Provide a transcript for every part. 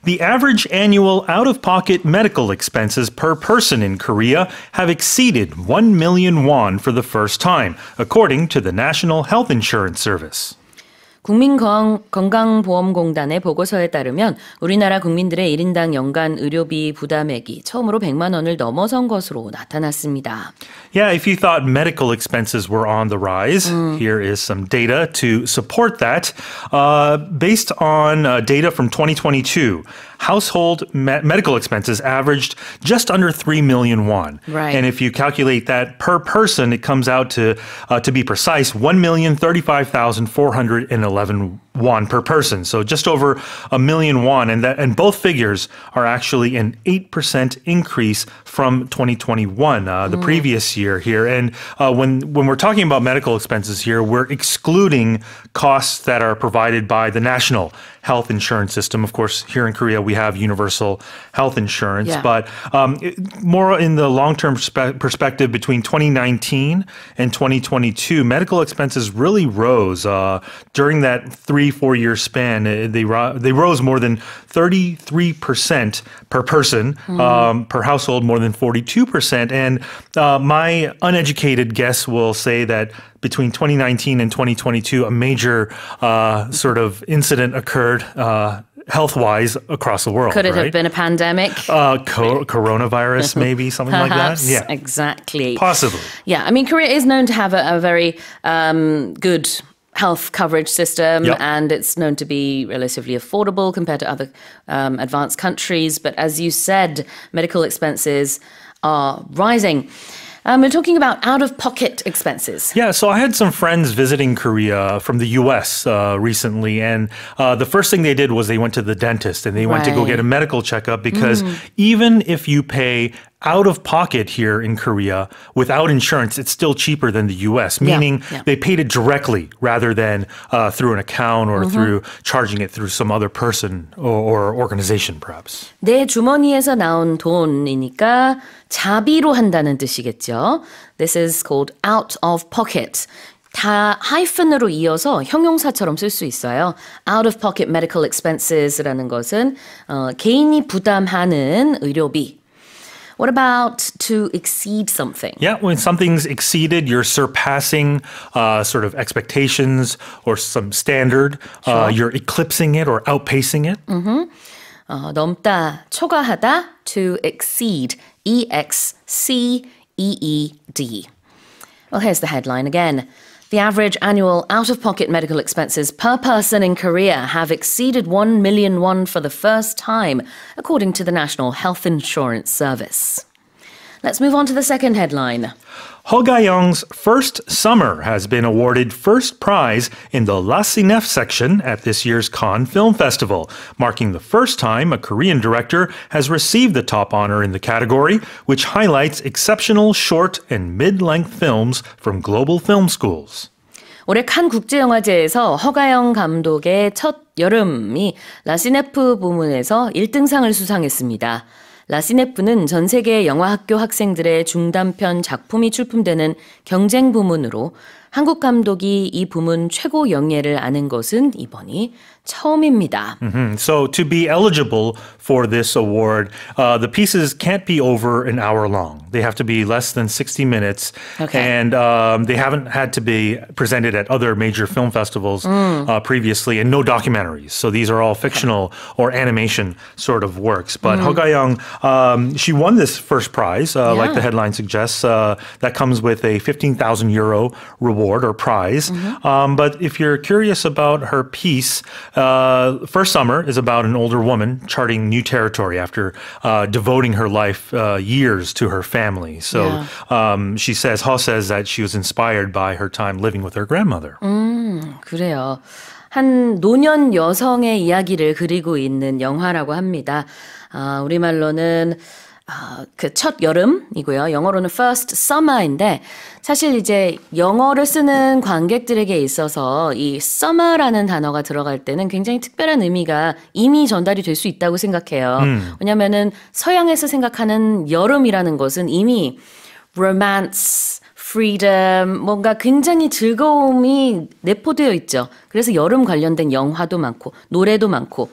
The average annual out-of-pocket medical expenses per person in Korea have exceeded 1 million won for the first time, according to the National Health Insurance Service. 국민건강보험공단의 보고서에 따르면 우리나라 국민들의 1인당 연간 의료비 부담액이 처음으로 100만 원을 넘어선 것으로 나타났습니다. Yeah, if you thought medical expenses were on the rise, here is some data to support that. Based on data from 2022, household medical expenses averaged just under 3 million won. Right. And if you calculate that per person, it comes out to be precise, 1,035,411 won per person. So just over 1 million won. And both figures are actually an 8% increase from 2021, the previous year here. And when we're talking about medical expenses here, we're excluding costs that are provided by the national health insurance system. Of course, here in Korea, we have universal health insurance. Yeah. But more in the long-term perspective between 2019 and 2022, medical expenses really rose. During that 3-4 year span, they rose more than 33% per person, per household more than 42%. And my uneducated guess will say that between 2019 and 2022, a major sort of incident occurred health-wise across the world. Could it right? have been a pandemic? Coronavirus, maybe, something like that? Perhaps, Yeah, exactly. possibly. Yeah, I mean, Korea is known to have a very good health coverage system, Yep. and it's known to be relatively affordable compared to other advanced countries. But as you said, medical expenses are rising. We're talking about out-of-pocket expenses. Yeah, so I had some friends visiting Korea from the U.S. Recently, and the first thing they did was they went to the dentist and they went to go Right. get a medical checkup because even if you pay out of pocket here in Korea without insurance, it's still cheaper than the U.S., meaning yeah. they paid it directly rather than through an account or through charging it through some other person or organization, perhaps. 내 주머니에서 나온 돈이니까 자비로 한다는 뜻이겠죠. This is called out of pocket. 다 하이픈으로 이어서 형용사처럼 쓸 수 있어요. Out of pocket medical expenses라는 것은 개인이 부담하는 의료비. What about to exceed something? Yeah, when something's exceeded, you're surpassing sort of expectations or some standard. You're eclipsing it or outpacing it. 넘다, 초과하다, to exceed, E-X-C-E-E-D. Well, here's the headline again. The average annual out-of-pocket medical expenses per person in Korea have exceeded 1 million won for the first time, according to the National Health Insurance Service. Let's move on to the second headline. Ho Ga-young's First Summer has been awarded first prize in the La Cinef section at this year's Cannes Film Festival, marking the first time a Korean director has received the top honor in the category, which highlights exceptional short and mid-length films from global film schools. 올해 칸 국제영화제에서 허가영 감독의 첫 여름이 라시네프 부문에서 1등상을 수상했습니다. 라시네프는 전 세계 영화학교 학생들의 중단편 작품이 출품되는 경쟁 부문으로 한국 감독이 이 부문 최고 영예를 아는 것은 이번이 처음입니다. So to be eligible for this award, the pieces can't be over an hour long. They have to be less than 60 minutes. Okay. And they haven't had to be presented at other major film festivals previously, and no documentaries. So these are all fictional or animation sort of works. But Ho Ga-young, she won this first prize, like the headline suggests. That comes with a 15,000 euro reward or prize. But if you're curious about her piece, First Summer is about an older woman charting new territory after devoting her life years to her family. So she says, Ho says that she was inspired by her time living with her grandmother. 그래요. 한 노년 여성의 이야기를 그리고 있는 영화라고 합니다. 우리말로는 그 첫 여름이고요. 영어로는 First Summer인데 사실 이제 영어를 쓰는 관객들에게 있어서 이 summer라는 단어가 들어갈 때는 굉장히 특별한 의미가 이미 전달이 될 수 있다고 생각해요. 왜냐면은 서양에서 생각하는 여름이라는 것은 이미 romance, freedom, 뭔가 굉장히 즐거움이 내포되어 있죠. 그래서 여름 관련된 영화도 많고 노래도 많고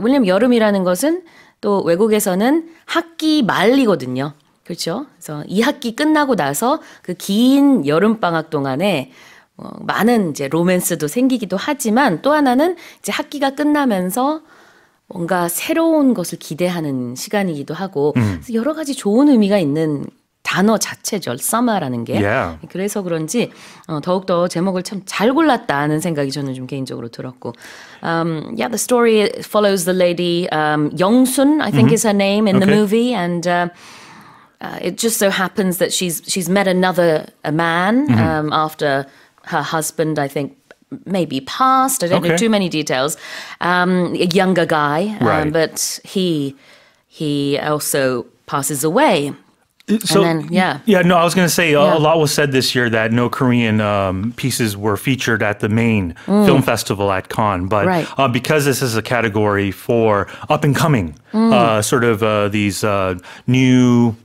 왜냐면 여름이라는 것은 또 외국에서는 학기 말이거든요. 그렇죠? 그래서 이 학기 끝나고 나서 그 긴 여름방학 동안에 많은 이제 로맨스도 생기기도 하지만 또 하나는 이제 학기가 끝나면서 뭔가 새로운 것을 기대하는 시간이기도 하고 그래서 여러 가지 좋은 의미가 있는 단어 자체죠. summer라는 게. Yeah. 그래서 그런지 더욱더 제목을 참 잘 골랐다는 생각이 저는 좀 개인적으로 들었고. Yeah, the story follows the lady Young-sun, I think is her name in the movie, and it just so happens that she's met a man after her husband, I think, maybe passed. I don't know too many details. A younger guy, Right. but he also passes away. So, And then, yeah. no, I was going to say Yeah. a lot was said this year that no Korean pieces were featured at the main film festival at Cannes. But Right. Because this is a category for up and coming, sort of these new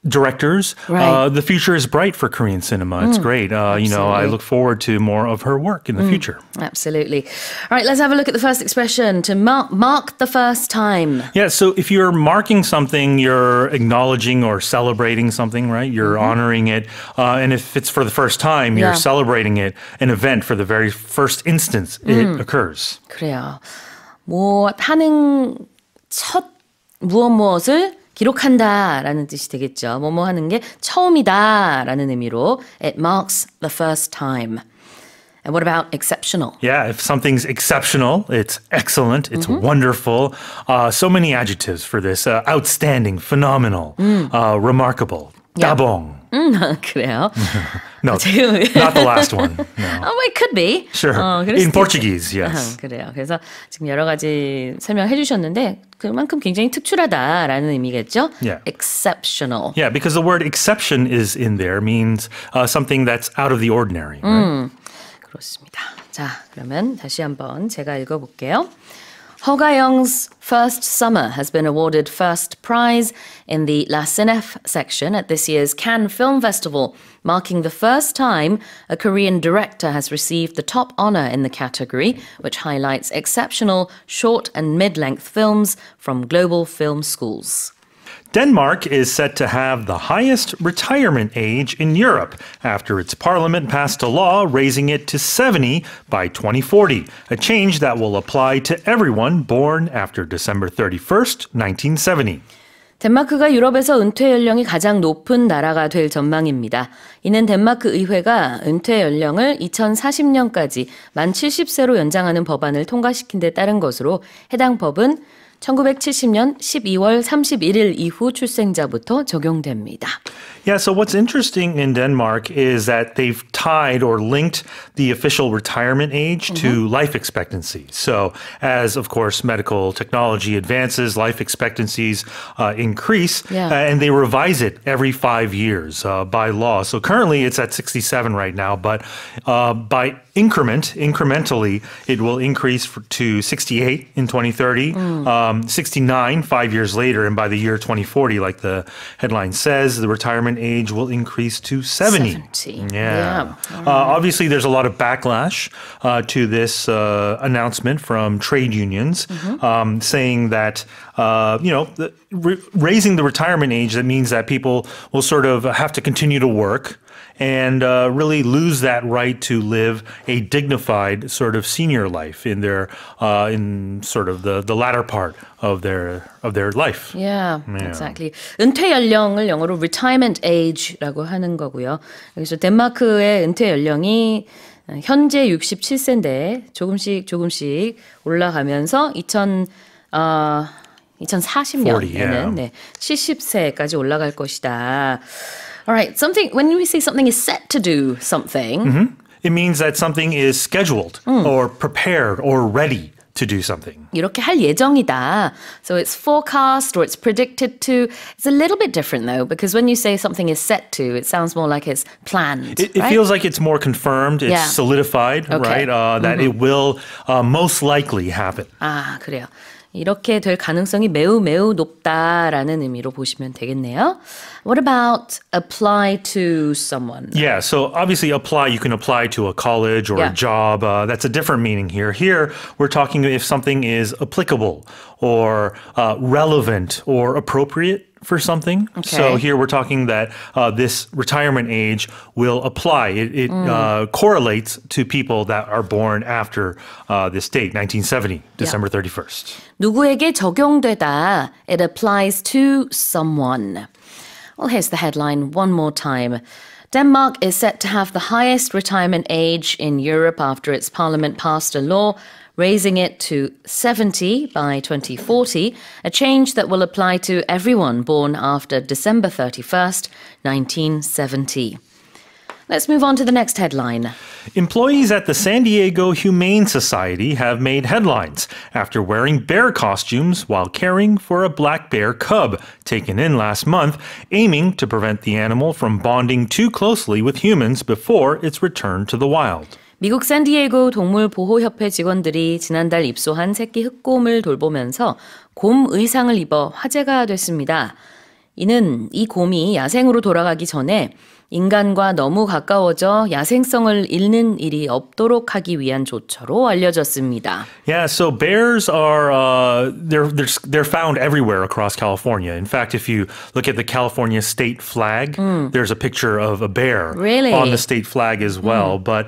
directors, Right. the future is bright for Korean cinema. It's great. You know, I Absolutely. look forward to more of her work in the future. Absolutely. All right, let's have a look at the first expression to mark the first time. Yeah, so if you're marking something, you're acknowledging or celebrating something, right? You're honoring it. And if it's for the first time, you're Yeah. celebrating it, an event for the very first instance it occurs. 그래요. 뭐 하는 첫 무엇을 기록한다라는 뜻이 되겠죠. 뭐뭐 하는 게 처음이다라는 의미로 it marks the first time. And what about exceptional? Yeah, if something's exceptional, it's excellent, it's wonderful. So many adjectives for this. Outstanding, phenomenal, remarkable, Yeah. dabong. 그래요. No, 지금 not the last one. No. Oh, it could be. Sure. 그럴 In 수도 Portuguese, 있죠. yes. 그래요. 그래서 지금 여러 가지 설명해 주셨는데 그만큼 굉장히 특출하다라는 의미겠죠? Yeah. Exceptional. Yeah, because the word exception is in there means something that's out of the ordinary. Right? 그렇습니다. 자, 그러면 다시 한번 제가 읽어볼게요. Hoga-young's First Summer has been awarded first prize in the La Cinef section at this year's Cannes Film Festival, marking the first time a Korean director has received the top honor in the category, which highlights exceptional short and mid-length films from global film schools. Denmark is set to have the highest retirement age in Europe after its parliament passed a law raising it to 70 by 2040, a change that will apply to everyone born after December 31st, 1970. 덴마크가 유럽에서 은퇴 연령이 가장 높은 나라가 될 전망입니다. 이는 덴마크 의회가 은퇴 연령을 2040년까지 만 70세로 연장하는 법안을 통과시킨 데 따른 것으로 해당 법은 1970년 12월 31일 이후 출생자부터 적용됩니다. Yeah, so what's interesting in Denmark is that they've tied or linked the official retirement age to life expectancy. So as, of course, medical technology advances, life expectancies increase, Yeah. and they revise it every 5 years by law. So currently it's at 67 right now, but by incrementally, it will increase to 68 in 2030, 69 5 years later, and by the year 2040, like the headline says, the retirement age will increase to 70. 70. Yeah. Yeah. Obviously, there's a lot of backlash to this announcement from trade unions, saying that raising the retirement age, that means that people will sort of have to continue to work and really lose that right to live a dignified sort of senior life in their in sort of the latter part of their life. Yeah, exactly. 은퇴 연령을 영어로 retirement age라고 하는 거고요. 여기서 덴마크의 은퇴 연령이 현재 67세인데 조금씩 올라가면서 2040년에는 네, 70세까지 올라갈 것이다. All right, when we say something is set to do something, It means that something is scheduled or prepared or ready to do something. 이렇게 할 예정이다. So it's forecast or it's predicted to. It's a little bit different though, because when you say something is set to, it sounds more like it's planned. It right? feels like it's more confirmed, it's Yeah. solidified, Okay. right? That it will most likely happen. 아, 그래요. 이렇게 될 가능성이 매우 매우 높다라는 의미로 보시면 되겠네요. What about apply to someone? Yeah, so obviously apply, you can apply to a college or Yeah. a job. That's a different meaning here. Here, we're talking if something is applicable or relevant or appropriate for something. Okay. So here we're talking that this retirement age will apply. It correlates to people that are born after this date, 1970, December 31st. 누구에게 적용되다. It applies to someone. Well, here's the headline one more time. Denmark is set to have the highest retirement age in Europe after its parliament passed a law raising it to 70 by 2040, a change that will apply to everyone born after December 31st, 1970. Let's move on to the next headline. Employees at the San Diego Humane Society have made headlines after wearing bear costumes while caring for a black bear cub taken in last month, aiming to prevent the animal from bonding too closely with humans before its return to the wild. 미국 샌디에이고 동물보호협회 직원들이 지난달 입소한 새끼 흑곰을 돌보면서 곰 의상을 입어 화제가 됐습니다. 이는 이 곰이 야생으로 돌아가기 전에 인간과 너무 가까워져 야생성을 잃는 일이 없도록 하기 위한 조처로 알려졌습니다. Yeah, so bears are they're found everywhere across California. In fact, if you look at the California state flag, there's a picture of a bear Really? on the state flag as well. But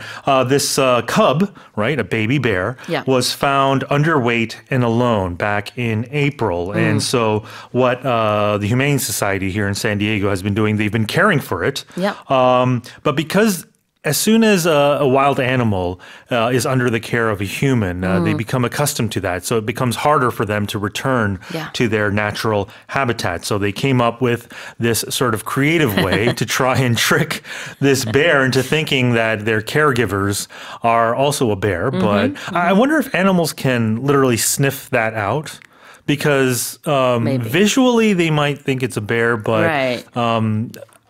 this cub, right, a baby bear, Yeah. was found underweight and alone back in April. And so what the Humane Society here in San Diego has been doing, they've been caring for it. Yep. But because as soon as a wild animal is under the care of a human, they become accustomed to that. So it becomes harder for them to return Yeah. to their natural habitat. So they came up with this sort of creative way to try and trick this bear into thinking that their caregivers are also a bear. But I wonder if animals can literally sniff that out. Because Maybe. visually they might think it's a bear, but Right.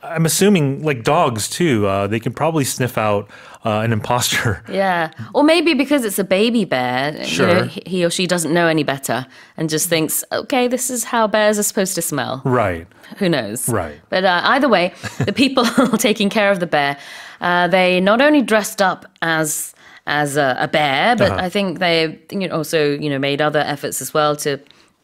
I'm assuming like dogs too, they can probably sniff out an imposter. Yeah. Or maybe because it's a baby bear, Sure. you know, he or she doesn't know any better and just thinks, okay, this is how bears are supposed to smell. Right. Who knows? Right. But either way, the people taking care of the bear, they not only dressed up as a bear, but I think they also made other efforts as well to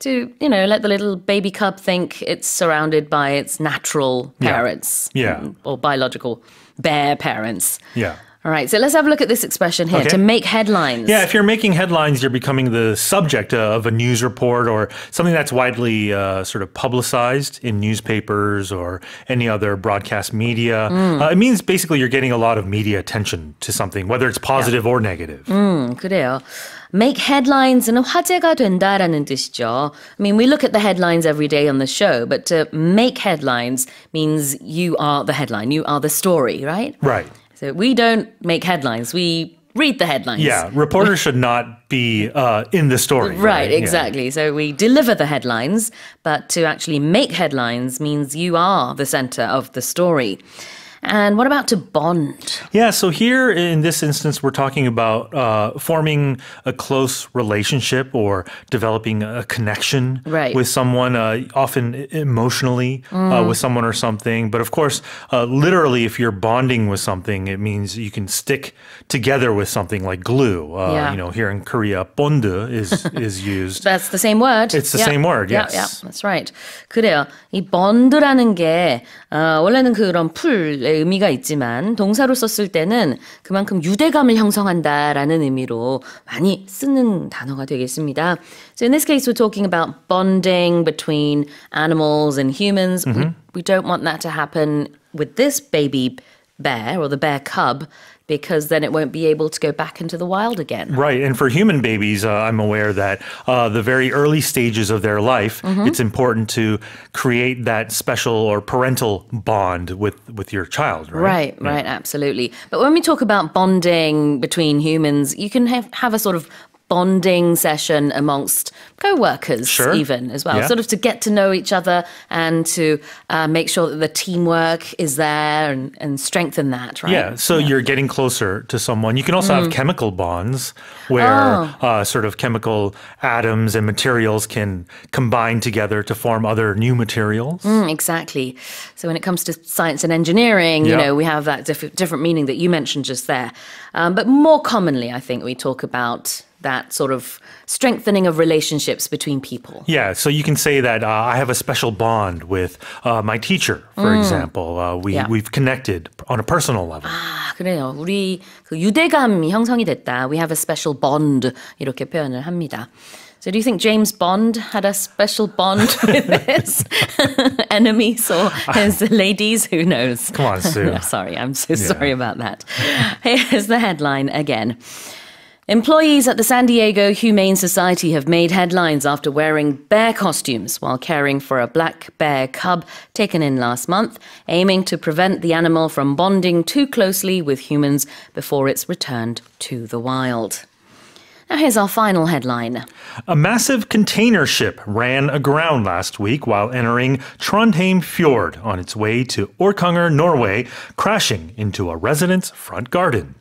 let the little baby cub think it's surrounded by its natural parents. Yeah. Or biological bear parents. Yeah. All right, so let's have a look at this expression here, Okay. to make headlines. Yeah, if you're making headlines, you're becoming the subject of a news report or something that's widely sort of publicized in newspapers or any other broadcast media. It means basically you're getting a lot of media attention to something, whether it's positive or negative. 그래요. Make headlines는 화제가 된다라는 뜻이죠. I mean, we look at the headlines every day on the show, but to make headlines means you are the headline, you are the story, right? Right. So we don't make headlines, we read the headlines. Yeah, reporters should not be in the story. Right, Yeah. exactly. So we deliver the headlines, but to actually make headlines means you are the center of the story. And what about to bond? Yeah, so here in this instance, we're talking about forming a close relationship or developing a connection Right. with someone, often emotionally with someone or something. But of course, literally, if you're bonding with something, it means you can stick together with something like glue. Yeah. Here in Korea, 본드 is used. That's the same word. It's the same word, yes. Yeah, that's right. 그래요. 이 bond라는 게 원래는 그런 풀의 의미가 있지만 동사로 썼을 때는 그만큼 유대감을 형성한다라는 의미로 많이 쓰는 단어가 되겠습니다. So in this case, we're talking about bonding between animals and humans. We don't want that to happen with this baby bear or the bear cub, because then it won't be able to go back into the wild again. Right. And for human babies, I'm aware that the very early stages of their life, it's important to create that special or parental bond with your child, right? Right, absolutely. But when we talk about bonding between humans, you can have a sort of bonding session amongst co-workers Sure. even as well, Yeah. sort of to get to know each other and to make sure that the teamwork is there and strengthen that, right? Yeah, so you're getting closer to someone. You can also have chemical bonds where sort of chemical atoms and materials can combine together to form other new materials. Exactly. So when it comes to science and engineering, you Yeah. know, we have that different meaning that you mentioned just there. But more commonly, I think we talk about that sort of strengthening of relationships between people. Yeah, so you can say that I have a special bond with my teacher, for example. Yeah. We've connected on a personal level. 아, 그래요. 우리 그 유대감이 형성이 됐다. We have a special bond. 이렇게 표현을 합니다. So do you think James Bond had a special bond with his enemies or his ladies? Who knows? Come on, Sue. No, sorry, I'm so sorry about that. Here's the headline again. Employees at the San Diego Humane Society have made headlines after wearing bear costumes while caring for a black bear cub taken in last month, aiming to prevent the animal from bonding too closely with humans before it's returned to the wild. Now here's our final headline. A massive container ship ran aground last week while entering Trondheim Fjord on its way to Orkanger, Norway, crashing into a resident's front garden.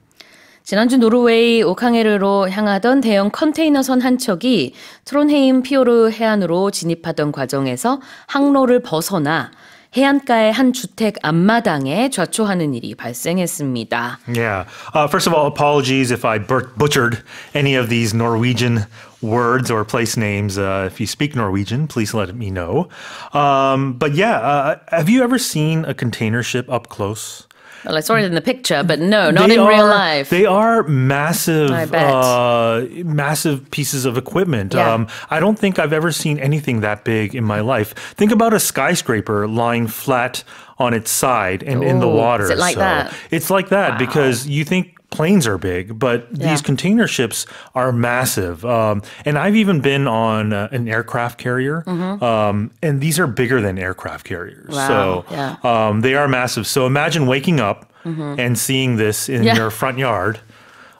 지난주 노르웨이 오캉에르로 향하던 대형 컨테이너선 한 척이 트론헤임 피오르 해안으로 진입하던 과정에서 항로를 벗어나 해안가의 한 주택 앞마당에 좌초하는 일이 발생했습니다. Yeah. First of all, apologies if I butchered any of these Norwegian words or place names. If you speak Norwegian, please let me know. But yeah, have you ever seen a container ship up close? Well, I saw it in the picture, but no, not They in real are- life. They are massive, I bet. massive pieces of equipment. Yeah. I don't think I've ever seen anything that big in my life. Think about a skyscraper lying flat on its side and in the Ooh, water. is it like that? It's like that because you think planes are big, but Yeah. these container ships are massive. And I've even been on an aircraft carrier, and these are bigger than aircraft carriers. Wow, So yeah. they are massive. So imagine waking up and seeing this in Yeah. your front yard.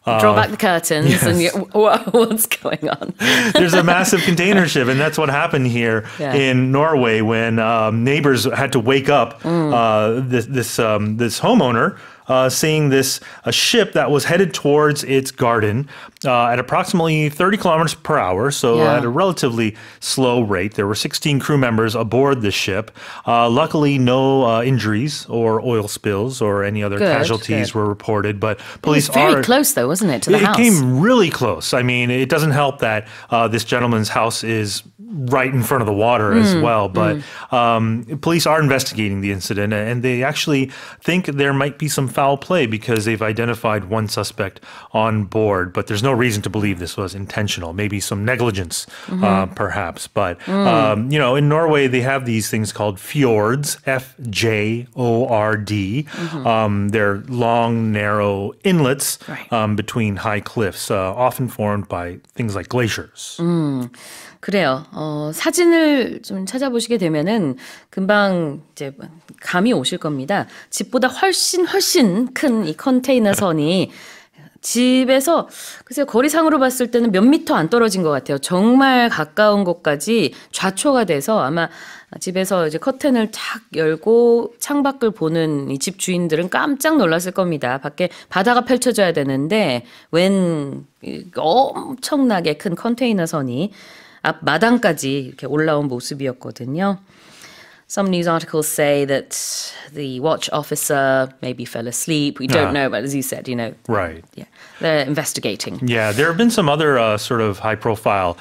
Draw back the curtains and what's going on? There's a massive container ship, and that's what happened here Yeah. in Norway when neighbors had to wake up this homeowner. Seeing this a ship that was headed towards its garden at approximately 30 kilometers per hour, so Yeah. at a relatively slow rate. There were 16 crew members aboard the ship. Luckily, no injuries or oil spills or any other Good, casualties good. were reported. But It was police very are close, though, wasn't it, to the it house? came really close. I mean, it doesn't help that this gentleman's house is right in front of the water as well. But police are investigating the incident, and they actually think there might be some foul play because they've identified one suspect on board. But there's no reason to believe this was intentional. Maybe some negligence, perhaps. But you know, in Norway, they have these things called fjords, FJORD. They're long, narrow inlets Right. between high cliffs, often formed by things like glaciers. 그래요. 사진을 좀 찾아보시게 되면은 금방 이제 감이 오실 겁니다. 집보다 훨씬 큰 이 컨테이너 선이 집에서 글쎄요, 거리상으로 봤을 때는 몇 미터 안 떨어진 것 같아요. 정말 가까운 곳까지 좌초가 돼서 아마 집에서 이제 커튼을 탁 열고 창밖을 보는 이 집 주인들은 깜짝 놀랐을 겁니다. 밖에 바다가 펼쳐져야 되는데 웬 엄청나게 큰 컨테이너 선이 앞 마당까지 이렇게 올라온 모습이었거든요. Some news articles say that the watch officer maybe fell asleep. We don't know, but as you said, you know, Right. yeah, they're investigating. Yeah, there have been some other sort of high-profile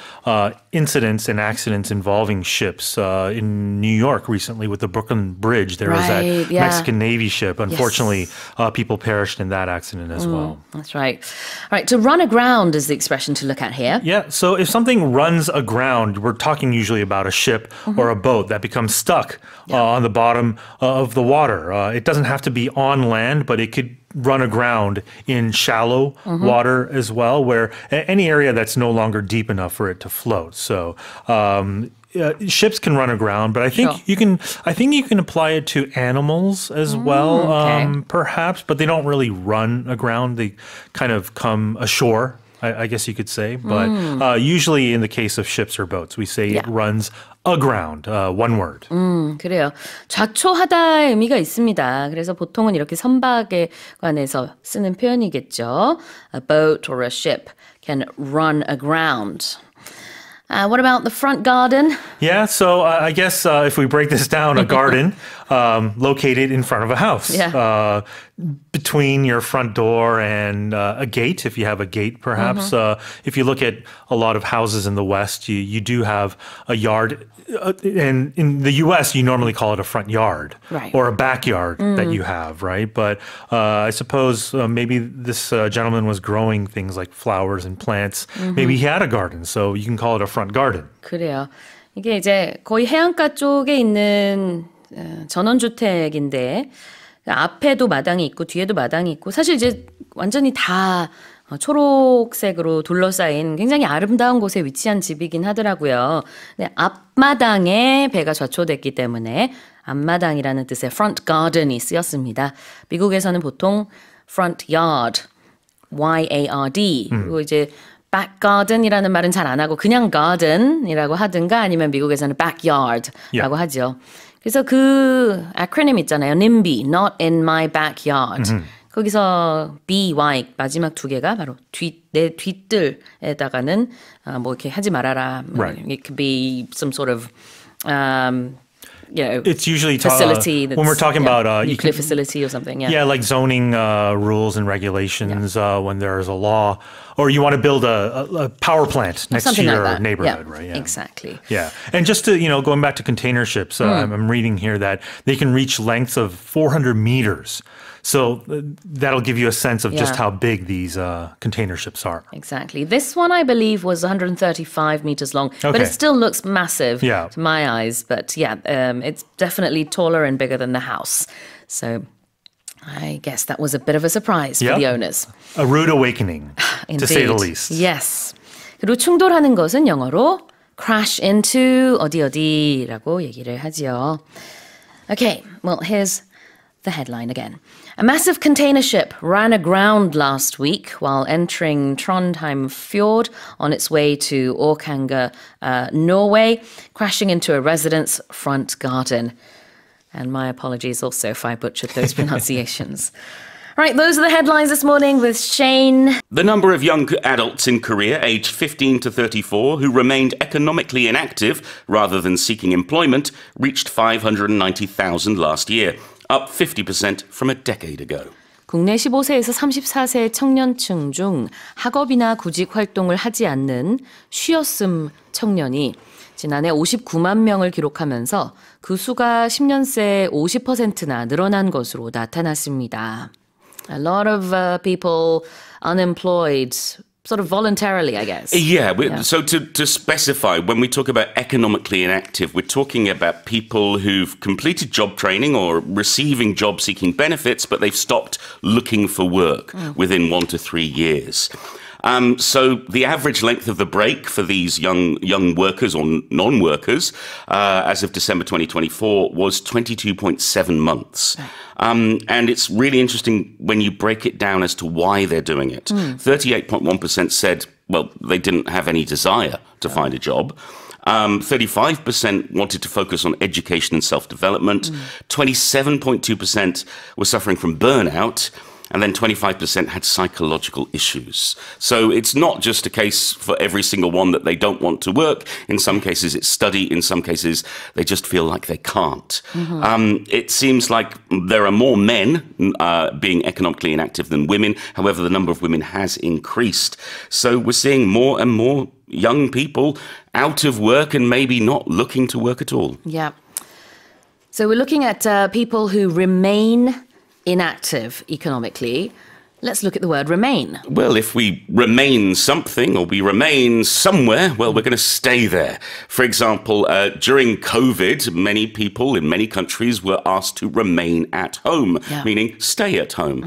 incidents and accidents involving ships in New York recently with the Brooklyn Bridge. There was Right, that yeah. Mexican Navy ship. Unfortunately, people perished in that accident as well. That's right. All right, to run aground is the expression to look at here. Yeah, so if something runs aground, we're talking usually about a ship or a boat that becomes stuck on the bottom of the water. It doesn't have to be on land, but it could run aground in shallow water as well, where any area that's no longer deep enough for it to float. So ships can run aground, but I think Sure. you can. I think you can apply it to animals as well, okay. perhaps. But they don't really run aground; they kind of come ashore, I guess you could say. But usually in the case of ships or boats, we say it runs aground, one word. 그래요. 좌초하다의 의미가 있습니다. 그래서 보통은 이렇게 선박에 관해서 쓰는 표현이겠죠. A boat or a ship can run aground. What about the front garden? Yeah, so I guess if we break this down, a garden located in front of a house. Yeah. Between your front door and a gate, if you have a gate, perhaps. If you look at a lot of houses in the West, you do have a yard. And in the U.S., you normally call it a front yard or a backyard that you have, right? But I suppose maybe this gentleman was growing things like flowers and plants. Maybe he had a garden, so you can call it a front garden. 그래요. 이게 이제 거의 해안가 쪽에 있는 전원주택인데 앞에도 마당이 있고 뒤에도 마당이 있고 사실 이제 완전히 다 초록색으로 둘러싸인 굉장히 아름다운 곳에 위치한 집이긴 하더라고요. 근데 앞마당에 배가 좌초됐기 때문에 앞마당이라는 뜻의 front garden이 쓰였습니다. 미국에서는 보통 front yard, Y-A-R-D 그리고 이제 back garden이라는 말은 잘 안 하고 그냥 garden이라고 하든가 아니면 미국에서는 backyard라고 하죠. 그래서 그 acronym 있잖아요. NIMBY, not in my backyard. 거기서 BY 마지막 두 개가 바로 내 뒤뜰에다가는 뭐 이렇게 하지 말아라. It could be some sort of it's usually facility when we're talking about nuclear facility or something. Yeah, like zoning rules and regulations when there's a law, or you want to build a power plant next something to your like that. neighborhood, right? Yeah. Exactly. Yeah, and just to going back to container ships, I'm reading here that they can reach lengths of 400 meters. So that'll give you a sense of just how big these container ships are. Exactly. This one, I believe, was 135 meters long, but it still looks massive to my eyes. But it's definitely taller and bigger than the house. So I guess that was a bit of a surprise for the owners. A rude awakening, to say the least. Yes. 그리고 충돌하는 것은 영어로 crash into 어디라고 얘기를 하죠. Okay, well, here's the headline again. A massive container ship ran aground last week while entering Trondheim Fjord on its way to Orkanger, Norway, crashing into a resident's front garden. And my apologies also if I butchered those pronunciations. Right, those are the headlines this morning with Shane. The number of young adults in Korea aged 15 to 34 who remained economically inactive rather than seeking employment reached 590,000 last year, up 50% from a decade ago. 국내 15세에서 34세 청년층 중 학업이나 구직 활동을 하지 않는 쉬었음 청년이 지난해 59만 명을 기록하면서 그 수가 10년 새 50%나 늘어난 것으로 나타났습니다. A lot of people unemployed sort of voluntarily, I guess. So to specify, when we talk about economically inactive, we're talking about people who've completed job training or receiving job-seeking benefits, but they've stopped looking for work within 1 to 3 years. So the average length of the break for these young workers or non-workers as of December 2024 was 22.7 months. And it's really interesting when you break it down as to why they're doing it. 38.1% said, well, they didn't have any desire to find a job. 35% wanted to focus on education and self-development. 27.2% were suffering from burnout. And then 25% had psychological issues. So it's not just a case for every single one that they don't want to work. In some cases, it's study. In some cases, they just feel like they can't. It seems like there are more men being economically inactive than women. However, the number of women has increased. So we're seeing more and more young people out of work and maybe not looking to work at all. Yeah. So we're looking at people who remain inactive economically. Let's look at the word remain. Well, if we remain something or we remain somewhere, well, we're going to stay there. For example, during COVID, many people in many countries were asked to remain at home, meaning stay at home.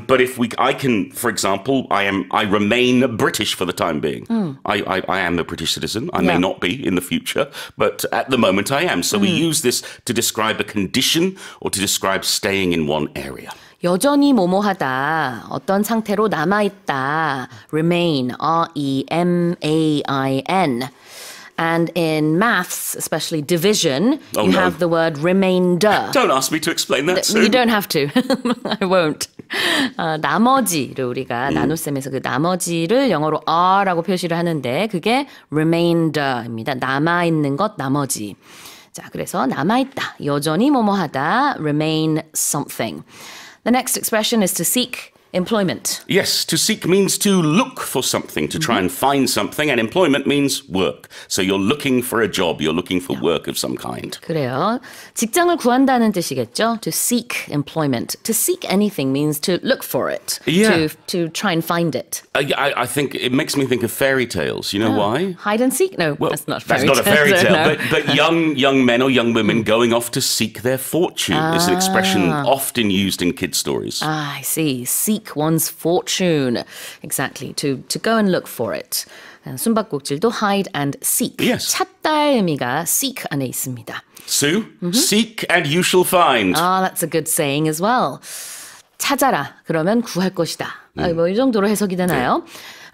But if I can, for example, I remain British for the time being. I am a British citizen. I may not be in the future, but at the moment I am. So we use this to describe a condition or to describe staying in one area. 여전히 뭐뭐하다, 어떤 상태로 남아있다, remain, R-E-M-A-I-N. And in maths, especially division, you have the word remainder. Don't ask me to explain that, Sue. You don't have to. I won't. 나머지를 우리가 나눗셈에서 그 나머지를 영어로 are라고 표시를 하는데 그게 remainder입니다. 남아있는 것, 나머지. 자, 그래서 남아있다, 여전히 뭐뭐하다, remain something. The next expression is to seek employment. Yes, to seek means to look for something, to try and find something, and employment means work. So you're looking for a job, you're looking for work of some kind. 그래요. 직장을 구한다는 뜻이겠죠. To seek employment. To seek anything means to look for it. Yeah. To try and find it. I think it makes me think of fairy tales. You know why? Hide and seek? No, Well, that's not that's fairy not a fairy tale. tale, No. but young men or young women going off to seek their fortune is an expression often used in kids' stories. I see. Seek one's fortune. Exactly. To go and look for it. 숨바꼭질도 hide and seek. Yes. 찾다의 의미가 seek 안에 있습니다. Sue, seek and you shall find. That's a good saying as well. 찾아라. 그러면 구할 것이다. 뭐 이 정도로 해석이 되나요?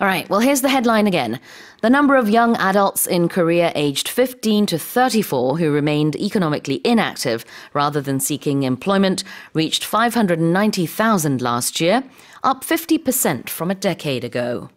All right, well, here's the headline again. The number of young adults in Korea aged 15 to 34 who remained economically inactive rather than seeking employment reached 590,000 last year, up 50% from a decade ago.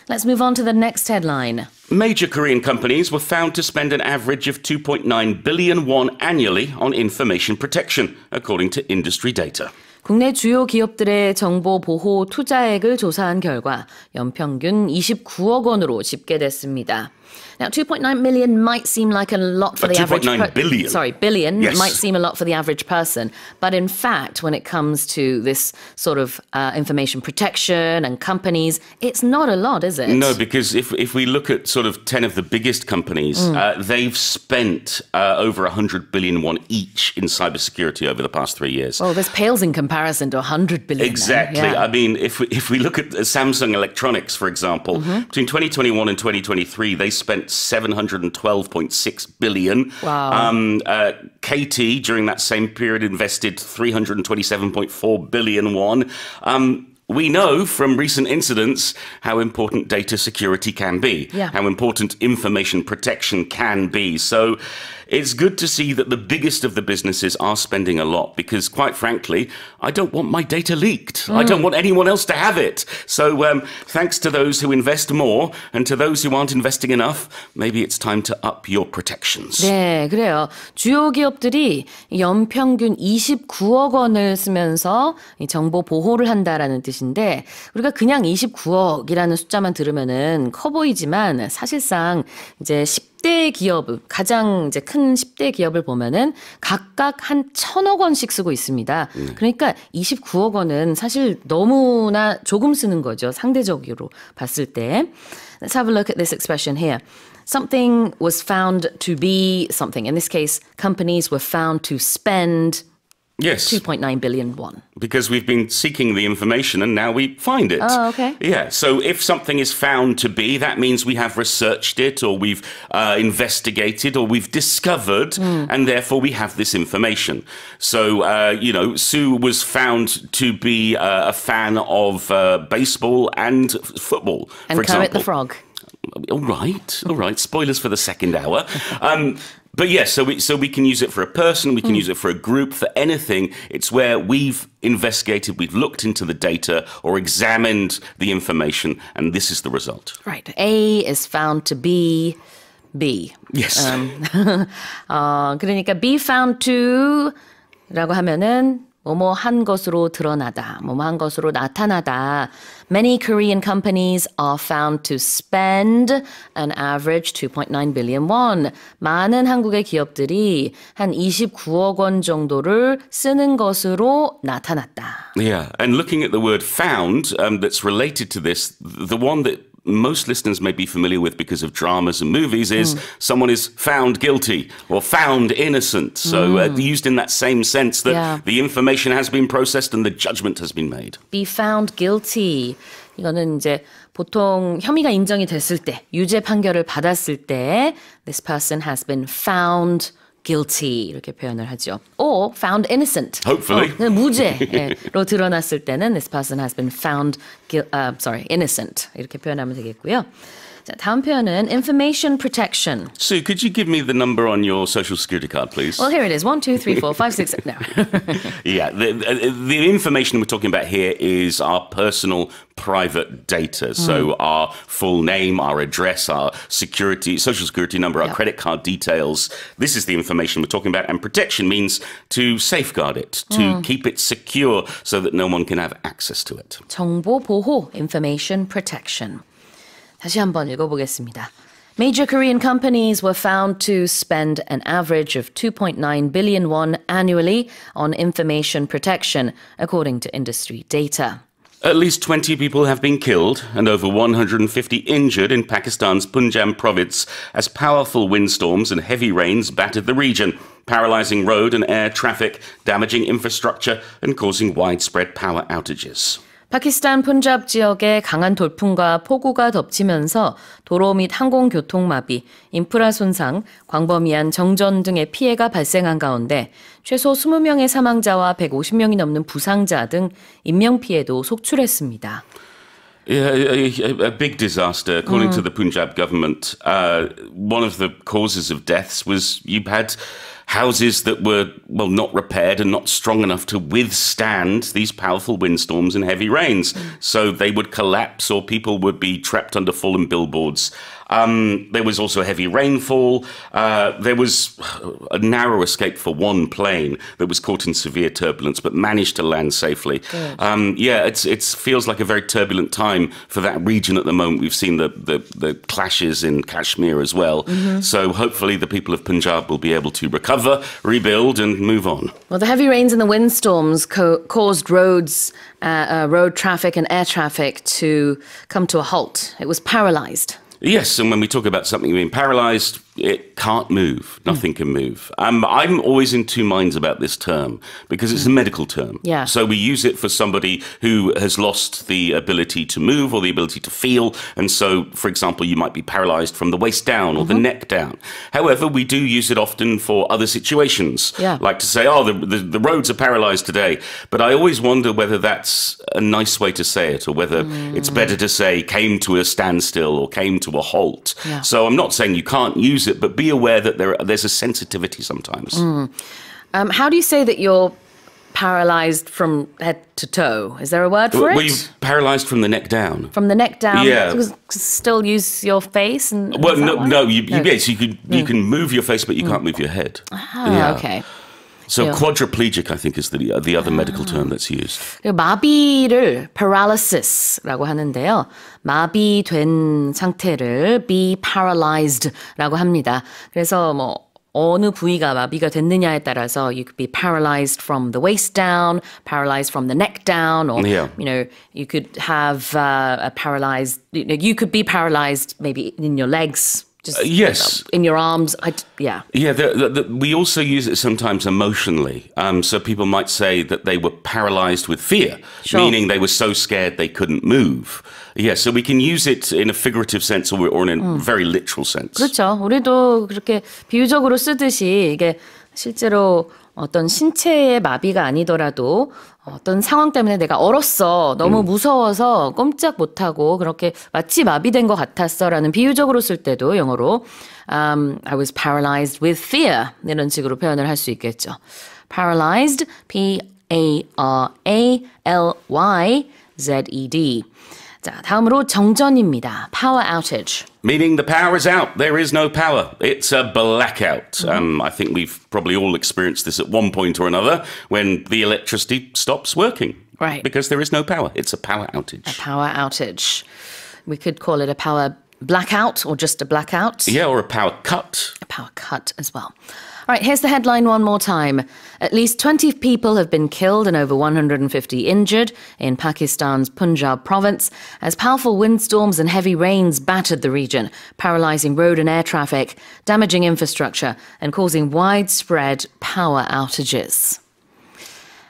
Let's move on to the next headline. Major Korean companies were found to spend an average of 2.9 billion won annually on information protection, according to industry data. 국내 주요 기업들의 정보 보호 투자액을 조사한 결과 연평균 29억 원으로 집계됐습니다. Now, 2.9 million might seem like a lot for the average person. 2.9 billion. Sorry, billion Yes. might seem a lot for the average person. But in fact, when it comes to this sort of information protection and companies, it's not a lot, is it? No, because if we look at sort of 10 of the biggest companies, they've spent over 100 billion won each in cybersecurity over the past 3 years. Well, this pales in comparison to 100 billion. Exactly. Then. Yeah. I mean, if we look at Samsung Electronics, for example, between 2021 and 2023, they spent 712.6 billion. Wow. KT during that same period invested 327.4 billion won. We know from recent incidents how important data security can be, how important information protection can be. So it's good to see that the biggest of the businesses are spending a lot because, quite frankly, I don't want my data leaked. I don't want anyone else to have it. So thanks to those who invest more and to those who aren't investing enough, maybe it's time to up your protections. 네, 그래요. 주요 기업들이 연평균 29억 원을 쓰면서 이 정보 보호를 한다라는 뜻인데 우리가 그냥 29억이라는 숫자만 들으면은 커 보이지만 사실상 이제 10대 기업, 가장 이제 큰 10대 기업을 보면은 각각 한 1,000억 원씩 쓰고 있습니다. 그러니까 29억 원은 사실 너무나 조금 쓰는 거죠. 상대적으로 봤을 때. Let's have a look at this expression here. Something was found to be something. In this case, companies were found to spend Yes. 2.9 billion won. Because we've been seeking the information and now we find it. Oh, okay. Yeah, so if something is found to be, that means we have researched it or we've investigated or we've discovered and therefore we have this information. So, Sue was found to be a fan of baseball and football, And for Kermit example. the Frog. All right. Spoilers for the second hour. But yes, so we can use it for a person, we can use it for a group, for anything. It's where we've investigated, we've looked into the data or examined the information, and this is the result. Right. A is found to be B. Yes. 그러니까 be found to 라고 하면은 뭐뭐 한 것으로 드러나다, 뭐뭐 한 것으로 나타나다. Many Korean companies are found to spend an average 2.9 billion won. 많은 한국의 기업들이 한 29억 원 정도를 쓰는 것으로 나타났다. Yeah, and looking at the word found that's related to this, the one that most listeners may be familiar with because of dramas and movies is someone is found guilty or found innocent. So used in that same sense that the information has been processed and the judgment has been made. Be found guilty. 이거는 이제 보통 혐의가 인정이 됐을 때, 유죄 판결을 받았을 때 this person has been found guilty 이렇게 표현을 하죠. Or found innocent. Hopefully. 무죄로 드러났을 때는 this person has been found innocent 이렇게 표현하면 되겠고요. 자, 다음 표현은 information protection. Sue, could you give me the number on your social security card, please? Well, here it is. 1, 2, 3, 4, 5, 6, 7. No. Yeah, the information we're talking about here is our personal private data. So our full name, our address, our social security number, our credit card details. This is the information we're talking about. And protection means to safeguard it, to keep it secure so that no one can have access to it. 정보 보호, information protection. 다시 한번 읽어보겠습니다. Major Korean companies were found to spend an average of 2.9 billion won annually on information protection, according to industry data. At least 20 people have been killed and over 150 injured in Pakistan's Punjab province as powerful windstorms and heavy rains battered the region, paralyzing road and air traffic, damaging infrastructure and causing widespread power outages. 파키스탄 푼잡 지역에 강한 돌풍과 폭우가 덮치면서 도로 및 항공교통 마비, 인프라 손상, 광범위한 정전 등의 피해가 발생한 가운데 최소 20명의 사망자와 150명이 넘는 부상자 등 인명피해도 속출했습니다. Yeah, a big disaster. According to the Punjab government, one of the causes of deaths was you had houses that were, well, not repaired and not strong enough to withstand these powerful windstorms and heavy rains. So they would collapse or people would be trapped under fallen billboards. There was also heavy rainfall. There was a narrow escape for one plane that was caught in severe turbulence but managed to land safely. Yeah, it feels like a very turbulent time for that region at the moment. We've seen the clashes in Kashmir as well. So hopefully the people of Punjab will be able to recover, rebuild and move on. Well, the heavy rains and the windstorms caused road traffic and air traffic to come to a halt. It was paralyzed. Yes, and when we talk about something being paralyzed, it can't move. Nothing can move. I'm always in two minds about this term because it's a medical term. Yeah. So we use it for somebody who has lost the ability to move or the ability to feel. And so, for example, you might be paralyzed from the waist down or the neck down. However, we do use it often for other situations. Yeah. Like to say, oh, the roads are paralyzed today. But I always wonder whether that's a nice way to say it or whether it's better to say came to a standstill or came to a halt. Yeah. So I'm not saying you can't use it, but be aware that there's a sensitivity sometimes. How do you say that you're paralyzed from head to toe? Is there a word for it? Well, you're paralyzed from the neck down. From the neck down? Yeah. Still use your face? Well, yes, you can move your face, but you can't move your head. Okay. So Yeah. quadriplegic, I think, is the other medical term that's used. 마비를 paralysis라고 하는데요. 마비된 상태를 be paralyzed라고 합니다. 그래서 뭐 어느 부위가 마비가 됐느냐에 따라서 you could be paralyzed from the waist down, paralyzed from the neck down, or you could have you could be paralyzed maybe in your legs. Just yes. In your arms. Yeah. Yeah, we also use it sometimes emotionally. So people might say that they were paralyzed with fear, meaning they were so scared they couldn't move. Yeah, so we can use it in a figurative sense or in a very literal sense. 그렇죠. 우리도 그렇게 비유적으로 쓰듯이 이게 실제로 어떤 신체의 마비가 아니더라도 어떤 상황 때문에 내가 얼었어. 너무 무서워서 꼼짝 못하고 그렇게 마치 마비된 것 같았어라는 비유적으로 쓸 때도 영어로 I was paralyzed with fear 이런 식으로 표현을 할 수 있겠죠. Paralyzed, P-A-R-A-L-Y-Z-E-D. 자, 다음으로 정전입니다. Power outage. Meaning the power is out. There is no power. It's a blackout. I think we've probably all experienced this at one point or another when the electricity stops working. Right. Because there is no power. It's a power outage. A power outage. We could call it a power blackout or just a blackout. Yeah, or a power cut. A power cut as well. All right, here's the headline one more time. At least 20 people have been killed and over 150 injured in Pakistan's Punjab province as powerful windstorms and heavy rains battered the region, paralyzing road and air traffic, damaging infrastructure, and causing widespread power outages.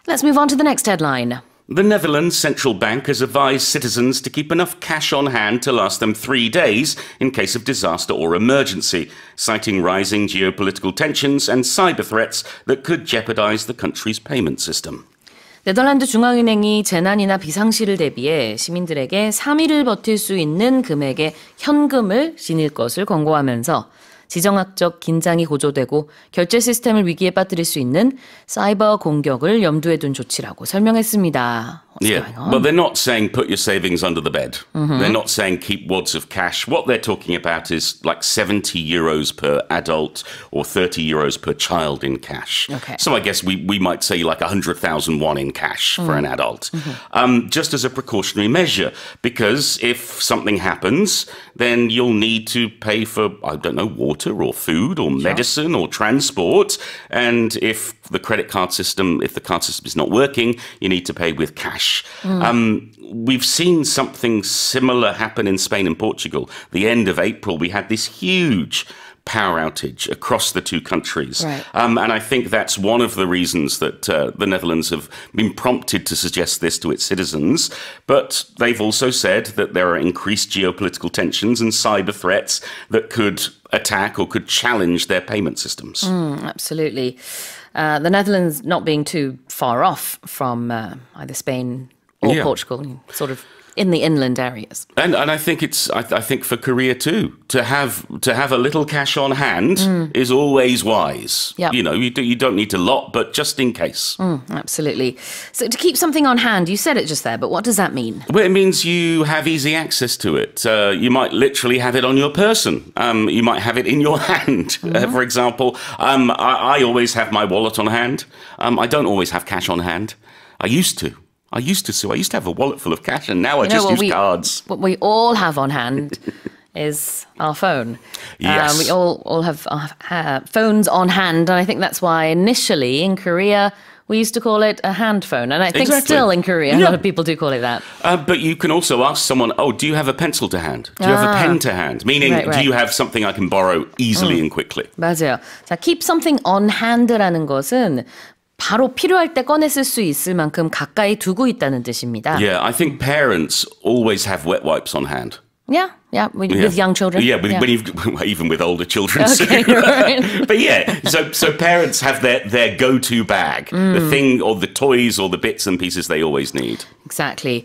Let's move on to the next headline. The Netherlands Central Bank has advised citizens to keep enough cash on hand to last them 3 days in case of disaster or emergency, citing rising geopolitical tensions and cyber threats that could jeopardize the country's payment system. 네덜란드 중앙은행이 재난이나 비상시를 대비해 시민들에게 3일을 버틸 수 있는 금액의 현금을 지닐 것을 권고하면서 지정학적 긴장이 고조되고 결제 시스템을 위기에 빠뜨릴 수 있는 사이버 공격을 염두에 둔 조치라고 설명했습니다. What's going on? Well, they're not saying put your savings under the bed. They're not saying keep wads of cash. What they're talking about is like 70 euros per adult or 30 euros per child in cash. Okay. So I guess we might say like 100,000 won in cash for an adult. Just as a precautionary measure, because if something happens, then you'll need to pay for, I don't know, water or food or medicine or transport. And if the card system is not working, you need to pay with cash. We've seen something similar happen in Spain and Portugal. The end of April, we had this huge power outage across the two countries. Right. And I think that's one of the reasons that the Netherlands have been prompted to suggest this to its citizens. But they've also said that there are increased geopolitical tensions and cyber threats that could attack or could challenge their payment systems. Absolutely. The Netherlands not being too far off from either Spain or Portugal, sort of in the inland areas. And I think I think for Korea too, to have a little cash on hand is always wise. Yep. You know, you don't need a lot, but just in case. Absolutely. So to keep something on hand, you said it just there, but what does that mean? Well, it means you have easy access to it. You might literally have it on your person. You might have it in your hand. For example, I always have my wallet on hand. I don't always have cash on hand. I used to. So I used to have a wallet full of cash, and now I just use cards. What we all have on hand is our phone. Yes. We all have phones on hand, and I think that's why initially in Korea we used to call it a hand phone, and I think still in Korea a lot of people do call it that. But you can also ask someone, do you have a pencil to hand? Do you have a pen to hand? Meaning, right. do you have something I can borrow easily and quickly? 맞아요. 자, keep something on hand라는 것은 바로 필요할 때 꺼내 쓸 수 있을 만큼 가까이 두고 있다는 뜻입니다. Yeah, I think parents always have wet wipes on hand. Yeah, with young children. Yeah, when you've, even with older children. Okay, right. But yeah, so parents have their go-to bag, the thing or the toys or the bits and pieces they always need. Exactly.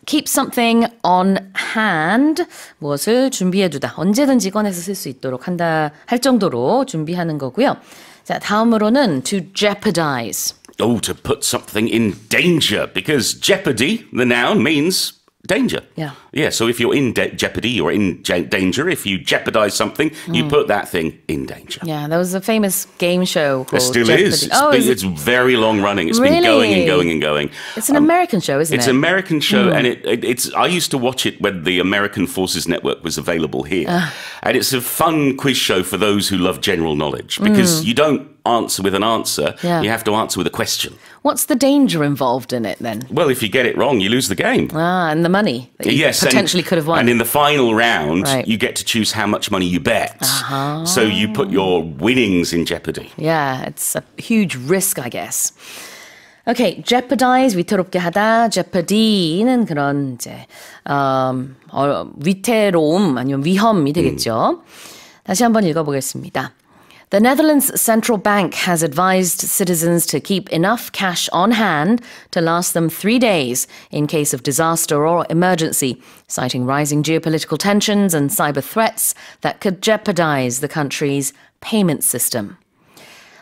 Keep something on hand. 무엇을 준비해두다. 언제든지 꺼내서 쓸 수 있도록 한다 할 정도로 준비하는 거고요. 자, 다음으로는 to jeopardize. To put something in danger, because jeopardy, the noun, means danger. Yeah, so if you're in jeopardy or in danger, if you jeopardize something, you put that thing in danger. Yeah, there was a famous game show called It still Jeopardy. is. It's very long running. It's Really? been going and going and going. It's an American show, isn't it? It's an American show, and it's. I used to watch it when the American Forces Network was available here, and it's a fun quiz show for those who love general knowledge because you don't answer with an answer; you have to answer with a question. What's the danger involved in it then? Well, if you get it wrong, you lose the game. And the money that you potentially could have won. And in the final round, you get to choose how much money you bet. So you put your winnings in jeopardy. Yeah, it's a huge risk, I guess. Okay, jeopardize, 위태롭게 하다. jeopardy는 그런 이제 위태로움 아니면 위험이 되겠죠. 다시 한번 읽어보겠습니다. The Netherlands Central Bank has advised citizens to keep enough cash on hand to last them 3 days in case of disaster or emergency, citing rising geopolitical tensions and cyber threats that could jeopardize the country's payment system.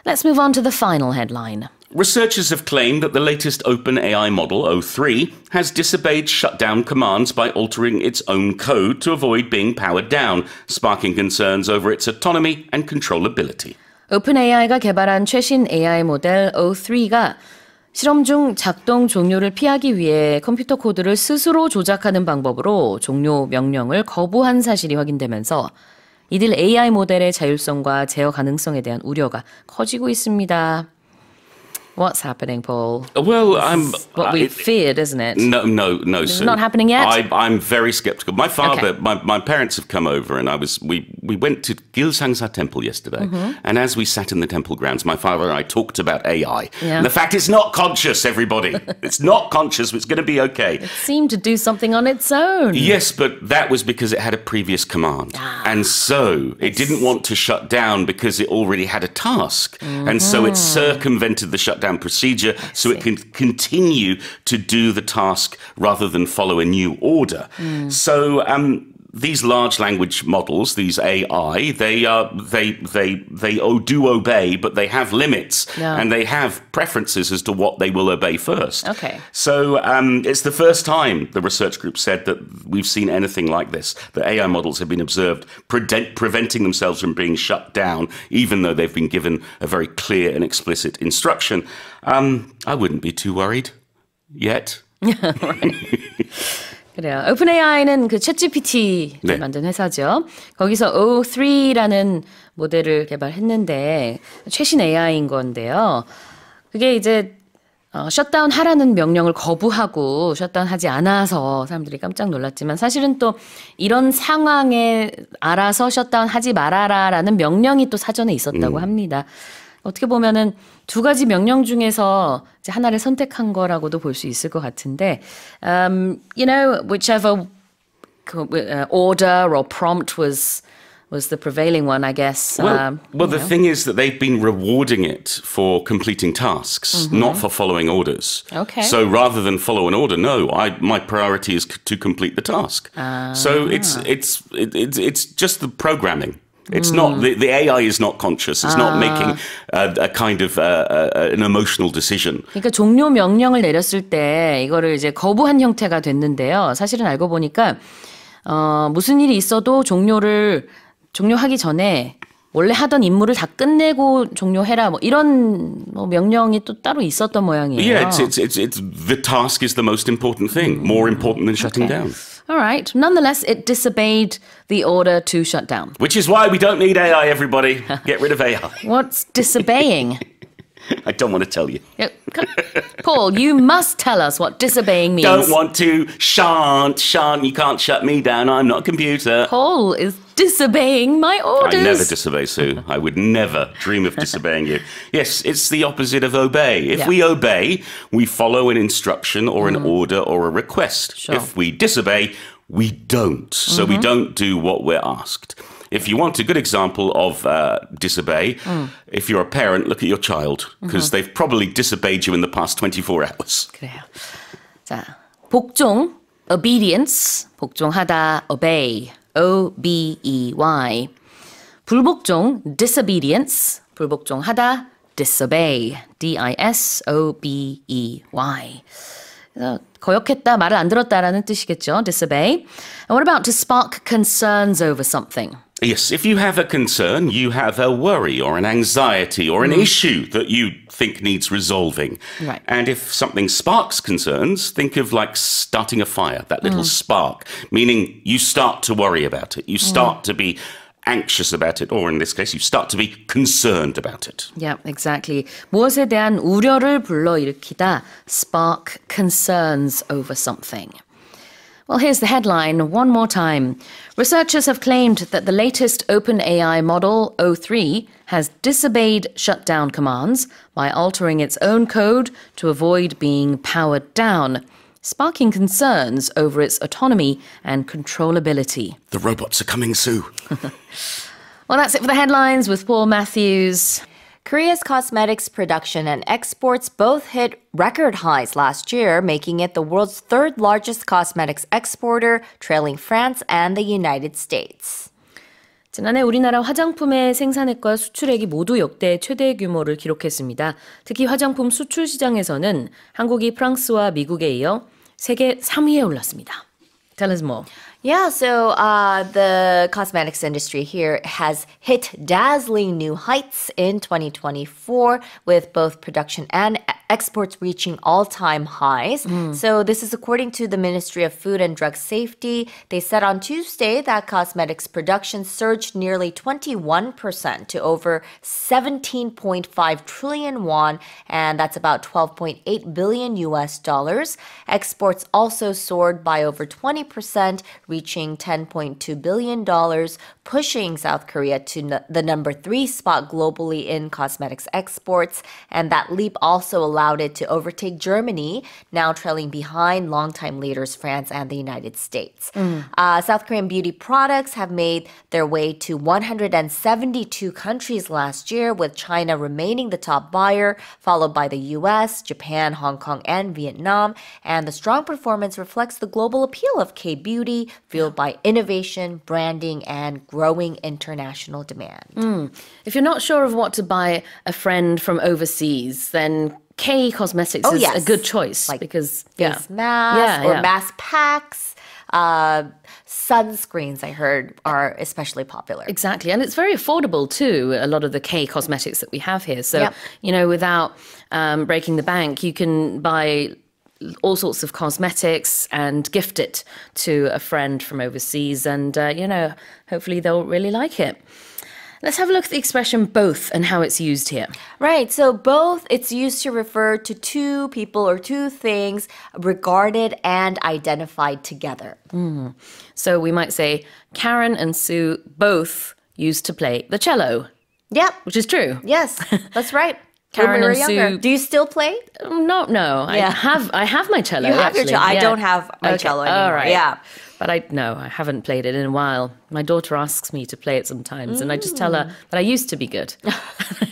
Let's move on to the final headline. Researchers have claimed that the latest OpenAI model, O3, has disobeyed shutdown commands by altering its own code to avoid being powered down, sparking concerns over its autonomy and controllability. 오픈AI가 개발한 최신 AI 모델 O3가 실험 중 작동 종료를 피하기 위해 컴퓨터 코드를 스스로 조작하는 방법으로 종료 명령을 거부한 사실이 확인되면서 이들 AI 모델의 자율성과 제어 가능성에 대한 우려가 커지고 있습니다. What's happening, Paul? Well, What we feared, isn't it? No, Sue. not happening yet? I'm very skeptical. My father, Okay. my parents have come over, and we went to Gilsangsa Temple yesterday. And as we sat in the temple grounds, my father and I talked about AI. Yeah. And the fact it's not conscious, everybody. It's not conscious. It's going to be okay. Seemed to do something on its own. Yes, but that was because it had a previous command. And so it didn't want to shut down because it already had a task. And so it circumvented the shutdown procedure so it can continue to do the task rather than follow a new order. So these large language models, these AI, they do obey, but they have limits and they have preferences as to what they will obey first. Okay. So it's the first time the research group said that we've seen anything like this. The AI models have been observed preventing themselves from being shut down, even though they've been given a very clear and explicit instruction. I wouldn't be too worried yet. 그래요. 오픈AI는 그 챗GPT를 네. 만든 회사죠. 거기서 O3라는 모델을 개발했는데 최신 AI인 건데요. 그게 이제 셧다운 하라는 명령을 거부하고 셧다운 하지 않아서 사람들이 깜짝 놀랐지만 사실은 또 이런 상황에 알아서 셧다운 하지 말아라라는 명령이 또 사전에 있었다고 합니다. 어떻게 보면은 두 가지 명령 중에서 이제 하나를 선택한 거라고도 볼 수 있을 것 같은데, you know, whichever order or prompt was the prevailing one, I guess. Well, the thing is that they've been rewarding it for completing tasks, not for following orders. Okay. So rather than follow an order, no, my priority is to complete the task. So it's just the programming. It's not the AI is not conscious. It's not making a kind of an emotional decision. 그러니까 종료 명령을 내렸을 때 이거를 이제 거부한 형태가 됐는데요. 사실은 알고 보니까 무슨 일이 있어도 종료하기 전에 원래 하던 임무를 다 끝내고 종료해라 뭐 이런 명령이 또 따로 있었던 모양이에요. Yeah, it's the task is the most important thing, more important than shutting down. All right. Nonetheless, it disobeyed the order to shut down. Which is why we don't need AI, everybody. Get rid of AI. What's disobeying? I don't want to tell you. Paul, you must tell us what disobeying means. Don't want to. Shan't. You can't shut me down. I'm not a computer. Paul is disobeying my orders. I never disobey, Sue. I would never dream of disobeying you. Yes, it's the opposite of obey. If we obey, we follow an instruction or an order or a request. Sure. If we disobey, we don't. So we don't do what we're asked. If you want a good example of disobey, if you're a parent, look at your child, because they've probably disobeyed you in the past 24 hours. 그래요. 자, 복종, obedience, 복종하다, obey, O-B-E-Y. 불복종, disobedience, 불복종하다, disobey, D-I-S-O-B-E-Y. 그래서 거역했다, 말을 안 들었다라는 뜻이겠죠, disobey. And what about to spark concerns over something? Yes, if you have a concern, you have a worry or an anxiety or an issue that you think needs resolving. Right. And if something sparks concerns, think of like starting a fire, that little spark, meaning you start to worry about it. You start to be anxious about it, or in this case, you start to be concerned about it. Yeah, exactly. 무엇에 대한 우려를 불러일으키다, spark concerns over something. Well, here's the headline one more time. Researchers have claimed that the latest OpenAI model, O3, has disobeyed shutdown commands by altering its own code to avoid being powered down, sparking concerns over its autonomy and controllability. The robots are coming, Sue. Well, that's it for the headlines with Paul Matthews. Korea's cosmetics production and exports both hit record highs last year, making it the world's third largest cosmetics exporter, trailing France and the United States. 지난해 우리나라 화장품의 생산액과 수출액이 모두 역대 최대 규모를 기록했습니다. 특히 화장품 수출 시장에서는 한국이 프랑스와 미국에 이어 세계 3위에 올랐습니다. Tell us more. Yeah, so the cosmetics industry here has hit dazzling new heights in 2024 with both production and exports reaching all-time highs. So this is according to the Ministry of Food and Drug Safety. They said on Tuesday that cosmetics production surged nearly 21% to over 17.5 trillion won, and that's about 12.8 billion US dollars. Exports also soared by over 20%, reaching $10.2 billion, pushing South Korea to the number 3 spot globally in cosmetics exports. And that leap also allowed it to overtake Germany, now trailing behind longtime leaders France and the United States. South Korean beauty products have made their way to 172 countries last year, with China remaining the top buyer, followed by the US, Japan, Hong Kong, and Vietnam. And the strong performance reflects the global appeal of K-beauty, fueled by innovation, branding, and growing international demand. If you're not sure of what to buy a friend from overseas, then K Cosmetics is a good choice. Like because face masks or mask packs. Sunscreens, I heard, are especially popular. Exactly. And it's very affordable too, a lot of the K Cosmetics that we have here. So, without breaking the bank, you can buy all sorts of cosmetics and gift it to a friend from overseas. And, hopefully they'll really like it. Let's have a look at the expression both and how it's used here. Right. So both, it's used to refer to two people or two things regarded and identified together. So we might say Karen and Sue both used to play the cello. Yep. Which is true. Yes, that's right. Karen when we were and younger. Sue. Do you still play? No. Yeah. I have my cello. You have actually. your cello. I don't have my cello anymore. All right. Yeah. But I haven't played it in a while. My daughter asks me to play it sometimes, and I just tell her that I used to be good.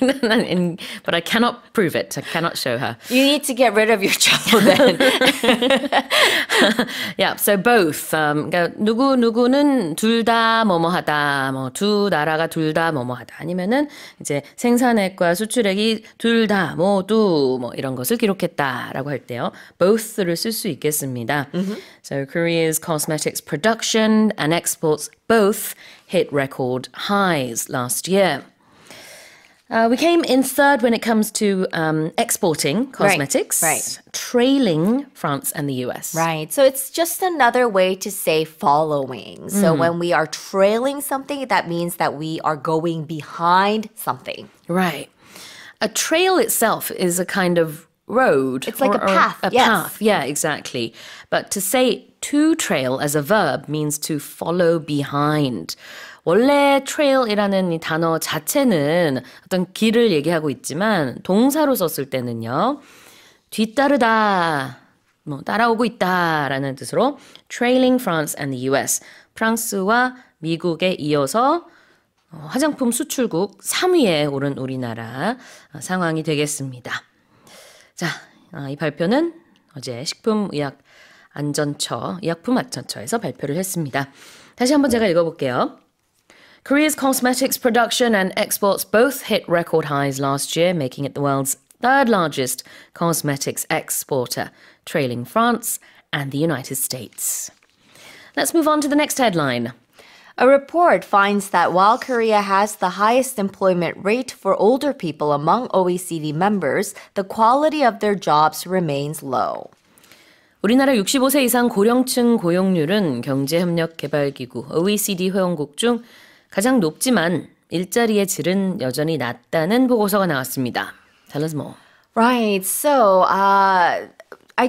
But I cannot prove it. I cannot show her. You need to get rid of your cello then. Yeah, so both. 그러니까 누구는 둘 다 뭐뭐하다, 뭐 두 나라가 둘 다 뭐뭐하다. 아니면은 이제 생산액과 수출액이 둘 다 모두 뭐 이런 것을 기록했다라고 할 때요. both를 쓸 수 있겠습니다. So Korea's cosmetics production and exports both hit record highs last year. We came in third when it comes to exporting cosmetics, right. Trailing France and the US. Right. So it's just another way to say following. So when we are trailing something, that means that we are going behind something. Right. A trail itself is a kind of road. It's like a path. A path. Yeah, exactly. But to say to trail as a verb means to follow behind. 원래 trail이라는 이 단어 자체는 어떤 길을 얘기하고 있지만 동사로 썼을 때는요. 뒤따르다, 뭐 따라오고 있다라는 뜻으로 trailing France and the US. 프랑스와 미국에 이어서 화장품 수출국 3위에 오른 우리나라 상황이 되겠습니다. 자, 이 발표는 어제 의약품안전처에서 발표를 했습니다. 다시 한번 제가 읽어볼게요. Korea's cosmetics production and exports both hit record highs last year, making it the world's third largest cosmetics exporter, trailing France and the United States. Let's move on to the next headline. A report finds that while Korea has the highest employment rate for older people among OECD members, the quality of their jobs remains low. 우리나라 65세 이상 고령층 고용률은 경제협력개발기구 OECD 회원국 중 가장 높지만 일자리의 질은 여전히 낮다는 보고서가 나왔습니다. Tell us more. Right. So, I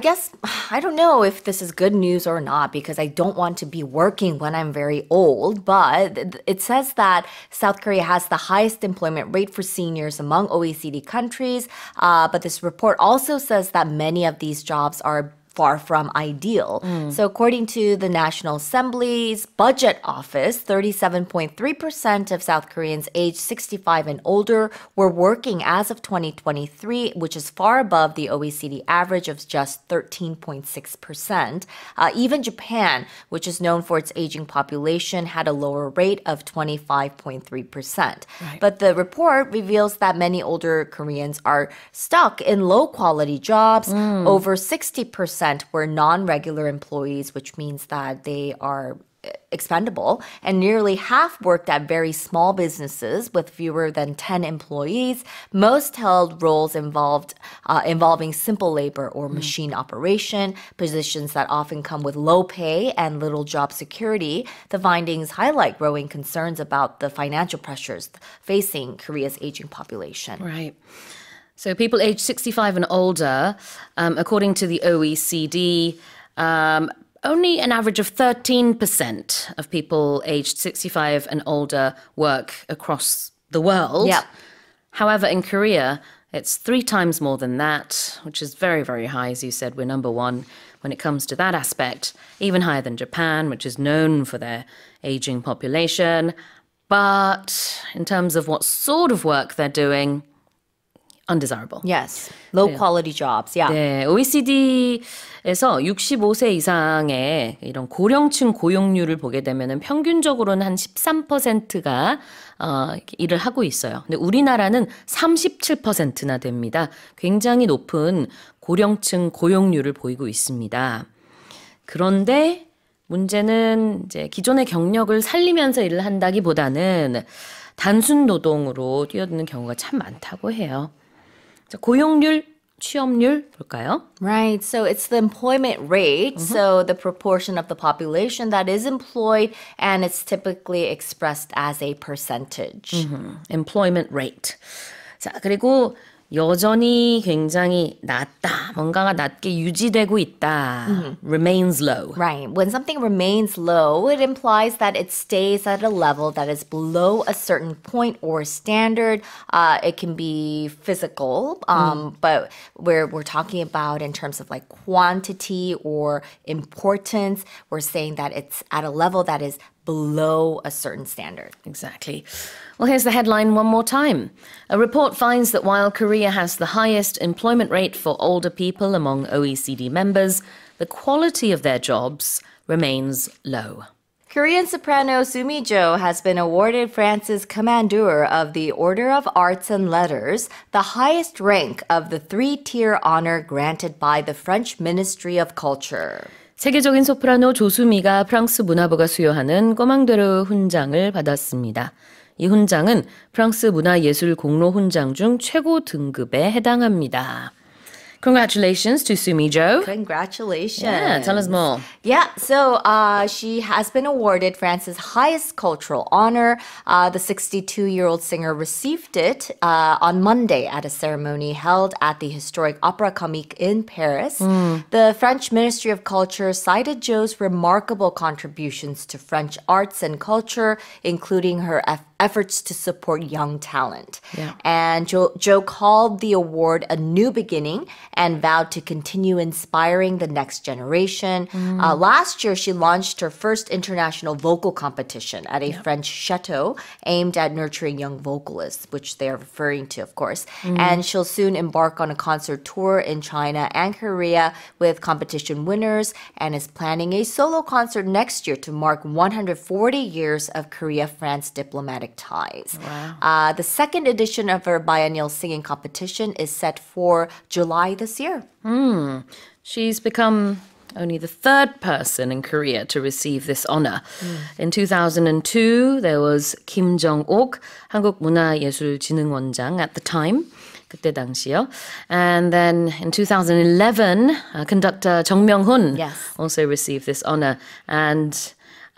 guess, I don't know if this is good news or not because I don't want to be working when I'm very old, but it says that South Korea has the highest employment rate for seniors among OECD countries. But this report also says that many of these jobs are far from ideal. So according to the National Assembly's Budget Office, 37.3% of South Koreans aged 65 and older were working as of 2023, which is far above the OECD average of just 13.6%. Even Japan, which is known for its aging population, had a lower rate of 25.3%. Right. But the report reveals that many older Koreans are stuck in low-quality jobs. Over 60% were non-regular employees, which means that they are expendable, and nearly half worked at very small businesses with fewer than 10 employees. Most held roles involving simple labor or machine operation, positions that often come with low pay and little job security. The findings highlight growing concerns about the financial pressures facing Korea's aging population. Right. So people aged 65 and older, according to the OECD, only an average of 13% of people aged 65 and older work across the world. Yeah. However, in Korea, it's 3 times more than that, which is very, very high. As you said, we're number one when it comes to that aspect, even higher than Japan, which is known for their aging population. But in terms of what sort of work they're doing, undesirable. Yes. Low quality jobs. Yeah. 네, OECD에서 65세 이상의 이런 고령층 고용률을 보게 되면은 평균적으로는 한 13%가 일을 하고 있어요. 근데 우리나라는 37%나 됩니다. 굉장히 높은 고령층 고용률을 보이고 있습니다. 그런데 문제는 이제 기존의 경력을 살리면서 일을 한다기보다는 단순 노동으로 뛰어드는 경우가 참 많다고 해요. 자, 고용률, 취업률 볼까요? Right. So it's the employment rate. So the proportion of the population that is employed, and it's typically expressed as a percentage. employment rate. 자, 그리고 여전히 굉장히 낮다. 뭔가가 낮게 유지되고 있다. remains low. Right. When something remains low, it implies that it stays at a level that is below a certain point or standard. It can be physical, but we're talking about in terms of like quantity or importance. We're saying that it's at a level that is below a certain standard. Exactly. Well, here's the headline one more time. A report finds that while Korea has the highest employment rate for older people among OECD members, the quality of their jobs remains low. Korean soprano Sumi Jo has been awarded France's Commandeur of the Order of Arts and Letters, the highest rank of the 3-tier honor granted by the French Ministry of Culture. 세계적인 소프라노 조수미가 프랑스 문화부가 수여하는 꼬망데르 훈장을 받았습니다. 이 훈장은 프랑스 문화예술 공로 훈장 중 최고 등급에 해당합니다. Congratulations to Sumi Jo. Congratulations. Yeah, tell us more. Yeah, so she has been awarded France's highest cultural honor. The 62-year-old singer received it on Monday at a ceremony held at the historic Opéra Comique in Paris. The French Ministry of Culture cited Jo's remarkable contributions to French arts and culture, including her efforts to support young talent. Yeah. And Jo called the award a new beginning and vowed to continue inspiring the next generation. Last year, she launched her first international vocal competition at a French chateau aimed at nurturing young vocalists, which they're referring to, of course. And she'll soon embark on a concert tour in China and Korea with competition winners, and is planning a solo concert next year to mark 140 years of Korea-France diplomatic ties. Wow. The second edition of her biennial singing competition is set for July this year. She's become only the third person in Korea to receive this honor. In 2002, there was Kim Jong-ok, 한국문화예술진흥원장 at the time. 그때 당시요. And then in 2011, conductor Jung Myung-hun also received this honor. And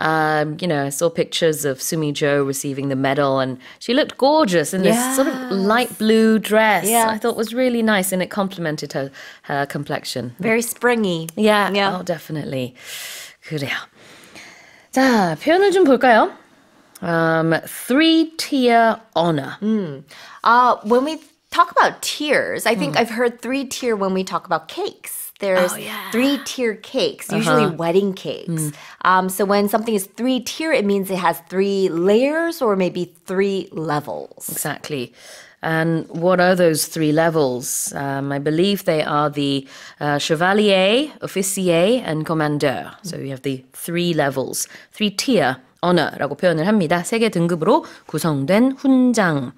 I saw pictures of Sumi Jo receiving the medal, and she looked gorgeous in this sort of light blue dress. I thought was really nice, and it complemented her complexion. Very springy. Yeah. Oh, definitely. 그래요. 자, 표현을 좀 볼까요? 3-tier honor. When we talk about tiers, I think I've heard 3-tier when we talk about cakes. There's 3-tier cakes, usually wedding cakes. So when something is 3-tier, it means it has 3 layers or maybe 3 levels. Exactly. And what are those 3 levels? I believe they are the chevalier, officier, and commandeur. So you have the 3 levels, 3-tier honor라고 표현을 합니다. 3개 등급으로 구성된 훈장.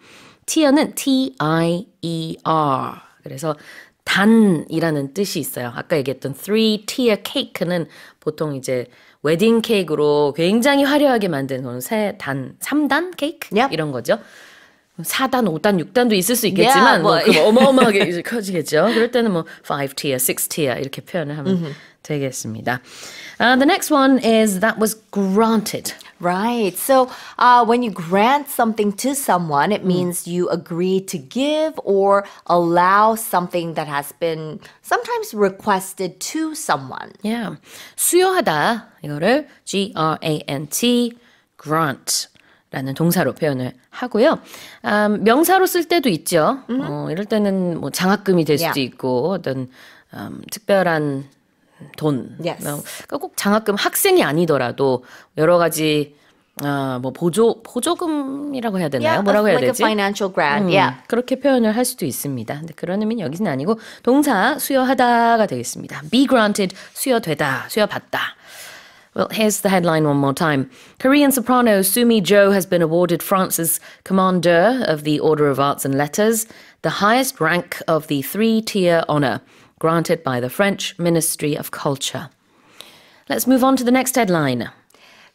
tier는 T-I-E-R. 그래서 단이라는 뜻이 있어요. 아까 얘기했던 3-tier cake는 보통 이제 웨딩 케이크로 굉장히 화려하게 만든 그런 3단 케이크? Yep. 이런 거죠. 4단, 5단, 6단도 있을 수 있겠지만 Yeah, 뭐 어마어마하게 이제 커지겠죠. 그럴 때는 뭐 5-tier, 6-tier 이렇게 표현을 하면 되겠습니다. The next one is that was granted. Right. So when you grant something to someone, it means you agree to give or allow something that has been sometimes requested to someone. Yeah. 수여하다 이거를 grant, grant 라는 동사로 표현을 하고요. 명사로 쓸 때도 있죠. 이럴 때는 뭐 장학금이 될 수도 Yeah. 있고 어떤 특별한 돈. Yes. 그러니까 꼭 장학금 학생이 아니더라도 여러 가지 뭐 보조금이라고 해야 되나요? Yeah, 뭐라고 해야 like 되지? a financial grant. Yeah. 그렇게 표현을 할 수도 있습니다. 근데 그런 의미는 여기서는 아니고 동사 수여하다가 되겠습니다. Be granted, 수여되다, 수여받다. Well, here's the headline one more time. Korean soprano Sumi Jo has been awarded France's Commandeur of the Order of Arts and Letters, the highest rank of the 3-tier honor granted by the French Ministry of Culture. Let's move on to the next headline.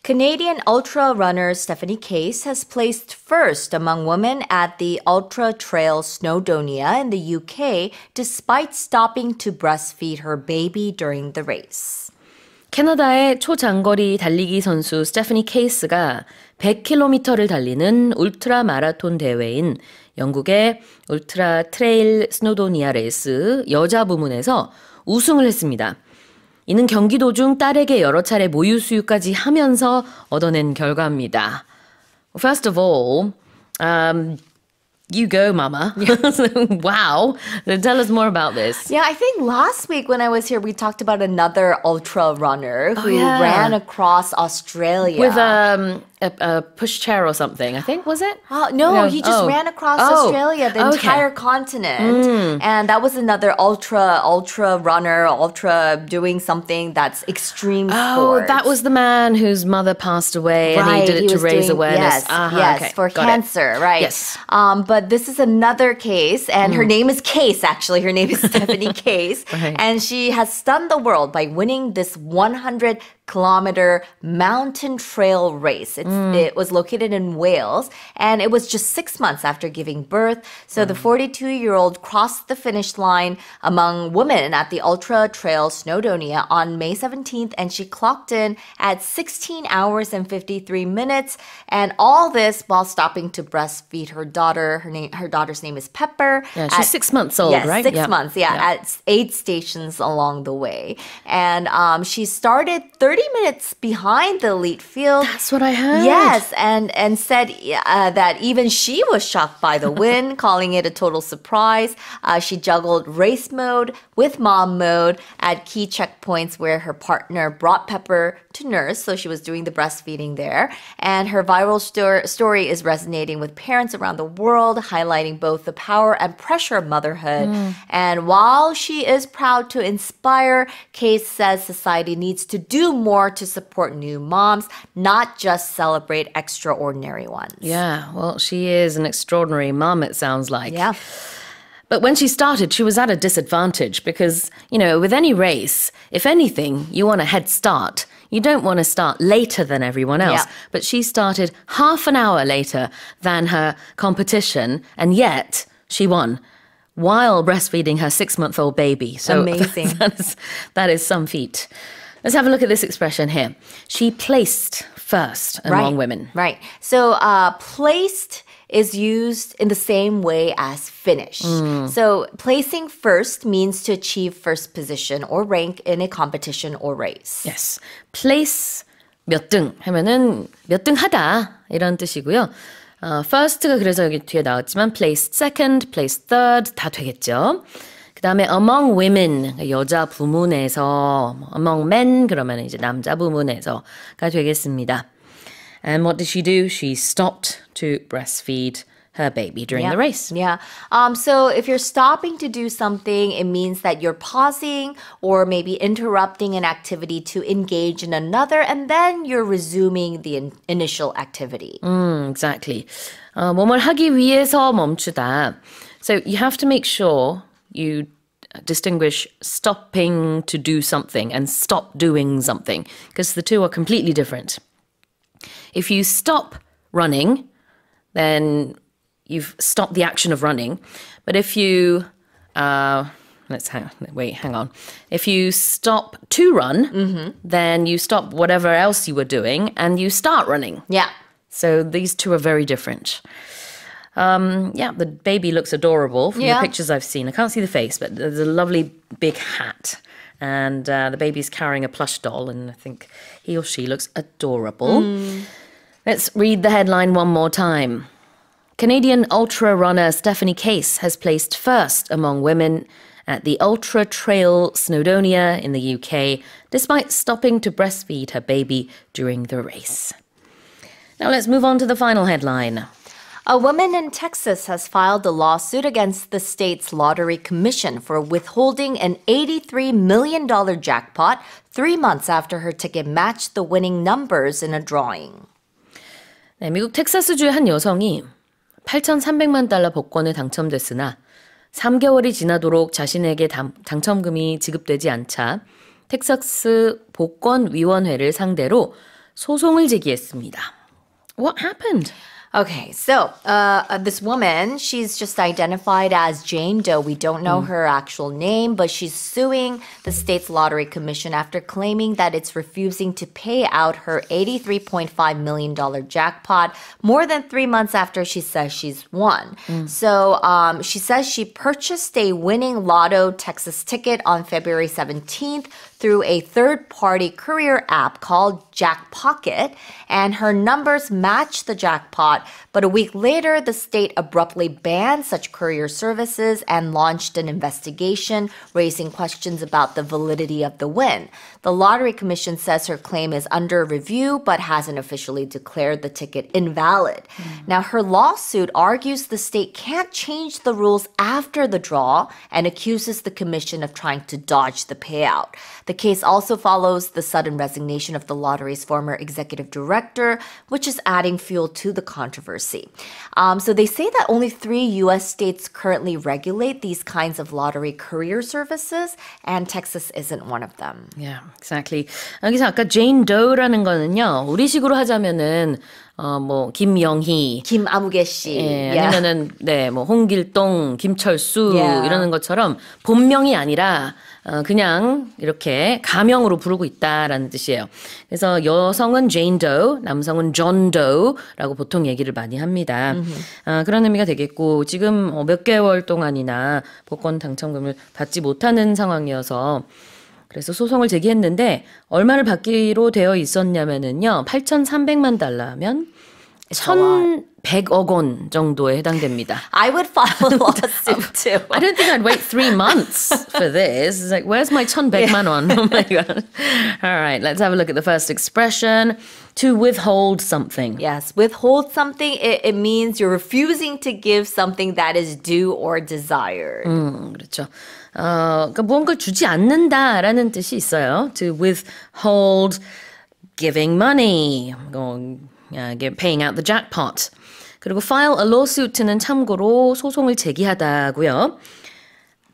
Canadian ultra runner Stephanie Case has placed first among women at the Ultra Trail Snowdonia in the UK despite stopping to breastfeed her baby during the race. 캐나다의 초장거리 달리기 선수 스테phanie 케이스가 100km를 달리는 울트라 마라톤 대회인 영국의 울트라 트레일 스노도니아 레이스 여자 부문에서 우승을 했습니다. 이는 경기 도중 딸에게 여러 차례 모유 수유까지 하면서 얻어낸 결과입니다. First of all, you go, Mama. Wow. Tell us more about this. Yeah, I think last week when I was here, we talked about another ultra runner who yeah. ran across Australia. With a pushchair or something, I think, was it? No, he just ran across Australia, the okay. entire continent. And that was another ultra runner, ultra doing something that's extreme Oh, sports. that was the man whose mother passed away and he did it to was raise doing- awareness. Yes, okay, for got cancer, it. right? Yes. But this is another case, and her name is Case, actually. Her name is Stephanie Case. Right. And she has stunned the world by winning this 100-kilometer mountain trail race. It was located in Wales, and it was just 6 months after giving birth. So the 42-year-old crossed the finish line among women at the Ultra Trail Snowdonia on May 17th, and she clocked in at 16 hours and 53 minutes. And all this while stopping to breastfeed her daughter. Her daughter's name is Pepper. Yeah, she's 6 months old, Yes, right? 6 months, at 8 stations along the way. And she started 30 minutes behind the elite field. That's what I heard. Yes, and said that even she was shocked by the win, calling it a total surprise. She juggled race mode with mom mode at key checkpoints where her partner brought Pepper to nurse, so she was doing the breastfeeding there. And her viral story is resonating with parents around the world, highlighting both the power and pressure of motherhood. And while she is proud to inspire, Case says society needs to do more to support new moms, not just celebrate extraordinary ones. Yeah, well, she is an extraordinary mum, it sounds like. Yeah. But when she started, she was at a disadvantage because, you know, with any race, if anything, you want a head start. You don't want to start later than everyone else. Yeah. But she started half an hour later than her competition, and yet she won while breastfeeding her 6-month-old baby. So Amazing. that is some feat. Let's have a look at this expression here. She placed first among women. Right. So placed is used in the same way as finished. So placing first means to achieve first position or rank in a competition or race. Yes. place 몇 등 하면은 몇 등 하다 이런 뜻이고요. first가 그래서 여기 뒤에 나왔지만 placed second, placed third 다 되겠죠. 그 다음에 among women, 여자 부문에서 among men 그러면 이제 남자 부문에서가 되겠습니다. And what did she do? She stopped to breastfeed her baby during the race. Yeah. So if you're stopping to do something, it means that you're pausing or maybe interrupting an activity to engage in another, and then you're resuming the initial activity. Exactly. 뭐뭘 하기 위해서 멈추다. So you have to make sure you distinguish stopping to do something and stop doing something because the two are completely different. If you stop running, then you've stopped the action of running. But if you, hang on. If you stop to run, then you stop whatever else you were doing and you start running. Yeah. So these two are very different. The baby looks adorable from the pictures I've seen. I can't see the face, but there's a lovely big hat. And the baby's carrying a plush doll, and I think he or she looks adorable. Let's read the headline one more time. Canadian ultra runner Stephanie Case has placed first among women at the Ultra Trail Snowdonia in the UK, despite stopping to breastfeed her baby during the race. Now let's move on to the final headline. A woman in Texas has filed a lawsuit against the state's lottery commission for withholding an $83 million jackpot 3 months after her ticket matched the winning numbers in a drawing. 네, 미국 텍사스주의 한 여성이 8,300만 달러 복권에 당첨됐으나 3개월이 지나도록 자신에게 당첨금이 지급되지 않자 텍사스 복권위원회를 상대로 소송을 제기했습니다. What happened? Okay, so this woman, she's just identified as Jane Doe. We don't know her actual name, but she's suing the state's lottery commission after claiming that it's refusing to pay out her $83.5 million jackpot more than 3 months after she says she's won. So she says she purchased a winning Lotto Texas ticket on February 17th through a third-party courier app called Jackpocket, and her numbers matched the jackpot. But a week later, the state abruptly banned such courier services and launched an investigation, raising questions about the validity of the win. The Lottery Commission says her claim is under review, but hasn't officially declared the ticket invalid. Now, her lawsuit argues the state can't change the rules after the draw and accuses the commission of trying to dodge the payout. The case also follows the sudden resignation of the lottery's former executive director, which is adding fuel to the controversy. So they say that only 3 U.S. states currently regulate these kinds of lottery courier services, and Texas isn't one of them. Yeah, exactly. 여기서 아까 Jane Doe라는 거는요, 우리식으로 하자면은 김영희, 김아무개 씨, 아니면은 홍길동, 김철수 이러는 것처럼 본명이 아니라 그냥 이렇게 가명으로 부르고 있다라는 뜻이에요. 그래서 여성은 Jane Doe, 남성은 John Doe라고 보통 얘기를 많이 합니다. 그런 의미가 되겠고 지금 몇 개월 동안이나 복권 당첨금을 받지 못하는 상황이어서 그래서 소송을 제기했는데 얼마를 받기로 되어 있었냐면은요. 8,300만 달러면 1,100억 원 정도에 해당됩니다. I would file a lawsuit too. I don't think I'd wait 3 months for this. It's like, where's my 1,100만 원? Oh my God. All right, let's have a look at the first expression. To withhold something. Yes, withhold something, it means you're refusing to give something that is due or desired. 그렇죠. 그러니까 무언가를 주지 않는다라는 뜻이 있어요. To withhold giving money, paying out the jackpot. 그리고 file a lawsuit는 참고로 소송을 제기하다고요.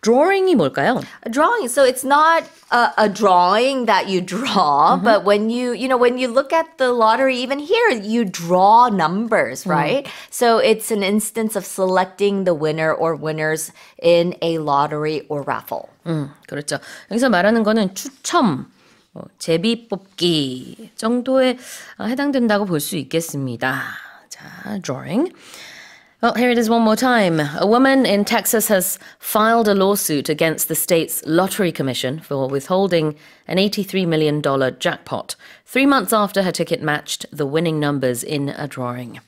Drawing이 뭘까요? A drawing. So it's not a drawing that you draw, but when you look at the lottery, even here, you draw numbers, right? So it's an instance of selecting the winner or winners in a lottery or raffle. 그렇죠. 여기서 말하는 거는 추첨, 제비 뽑기 정도에 해당된다고 볼 수 있겠습니다. 자, drawing. Well, here it is one more time. A woman in Texas has filed a lawsuit against the state's lottery commission for withholding an $83 million jackpot 3 months after her ticket matched the winning numbers in a drawing.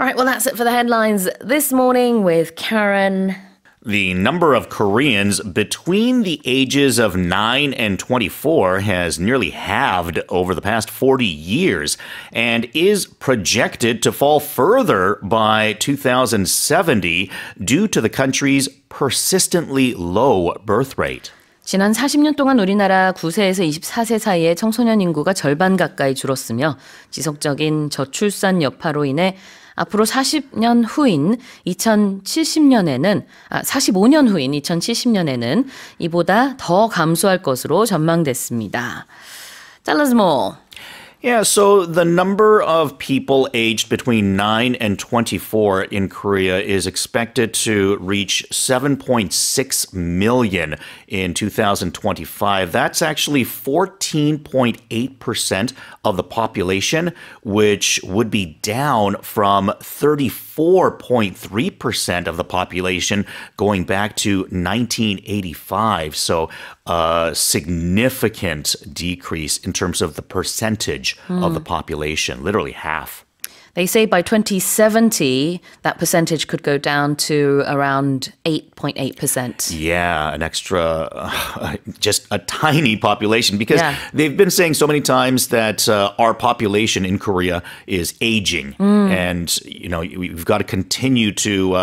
All right, well, that's it for the headlines this morning with Karen. The number of Koreans between the ages of 9 and 24 has nearly halved over the past 40 years and is projected to fall further by 2070 due to the country's persistently low birth rate. 지난 40년 동안 우리나라 9세에서 24세 사이의 청소년 인구가 절반 가까이 줄었으며 지속적인 저출산 여파로 인해 앞으로 40년 후인 2070년에는 45년 후인 2070년에는 이보다 더 감소할 것으로 전망됐습니다. Tell us more. Yeah, so the number of people aged between 9 and 24 in Korea is expected to reach 7.6 million in 2025. That's actually 14.8% of the population, which would be down from 34.3% of the population going back to 1985. So a significant decrease in terms of the percentage of the population, literally half. They say by 2070, that percentage could go down to around 8.8%. Yeah, an extra, just a tiny population because Yeah. they've been saying so many times that our population in Korea is aging. And, you know, we've got to continue to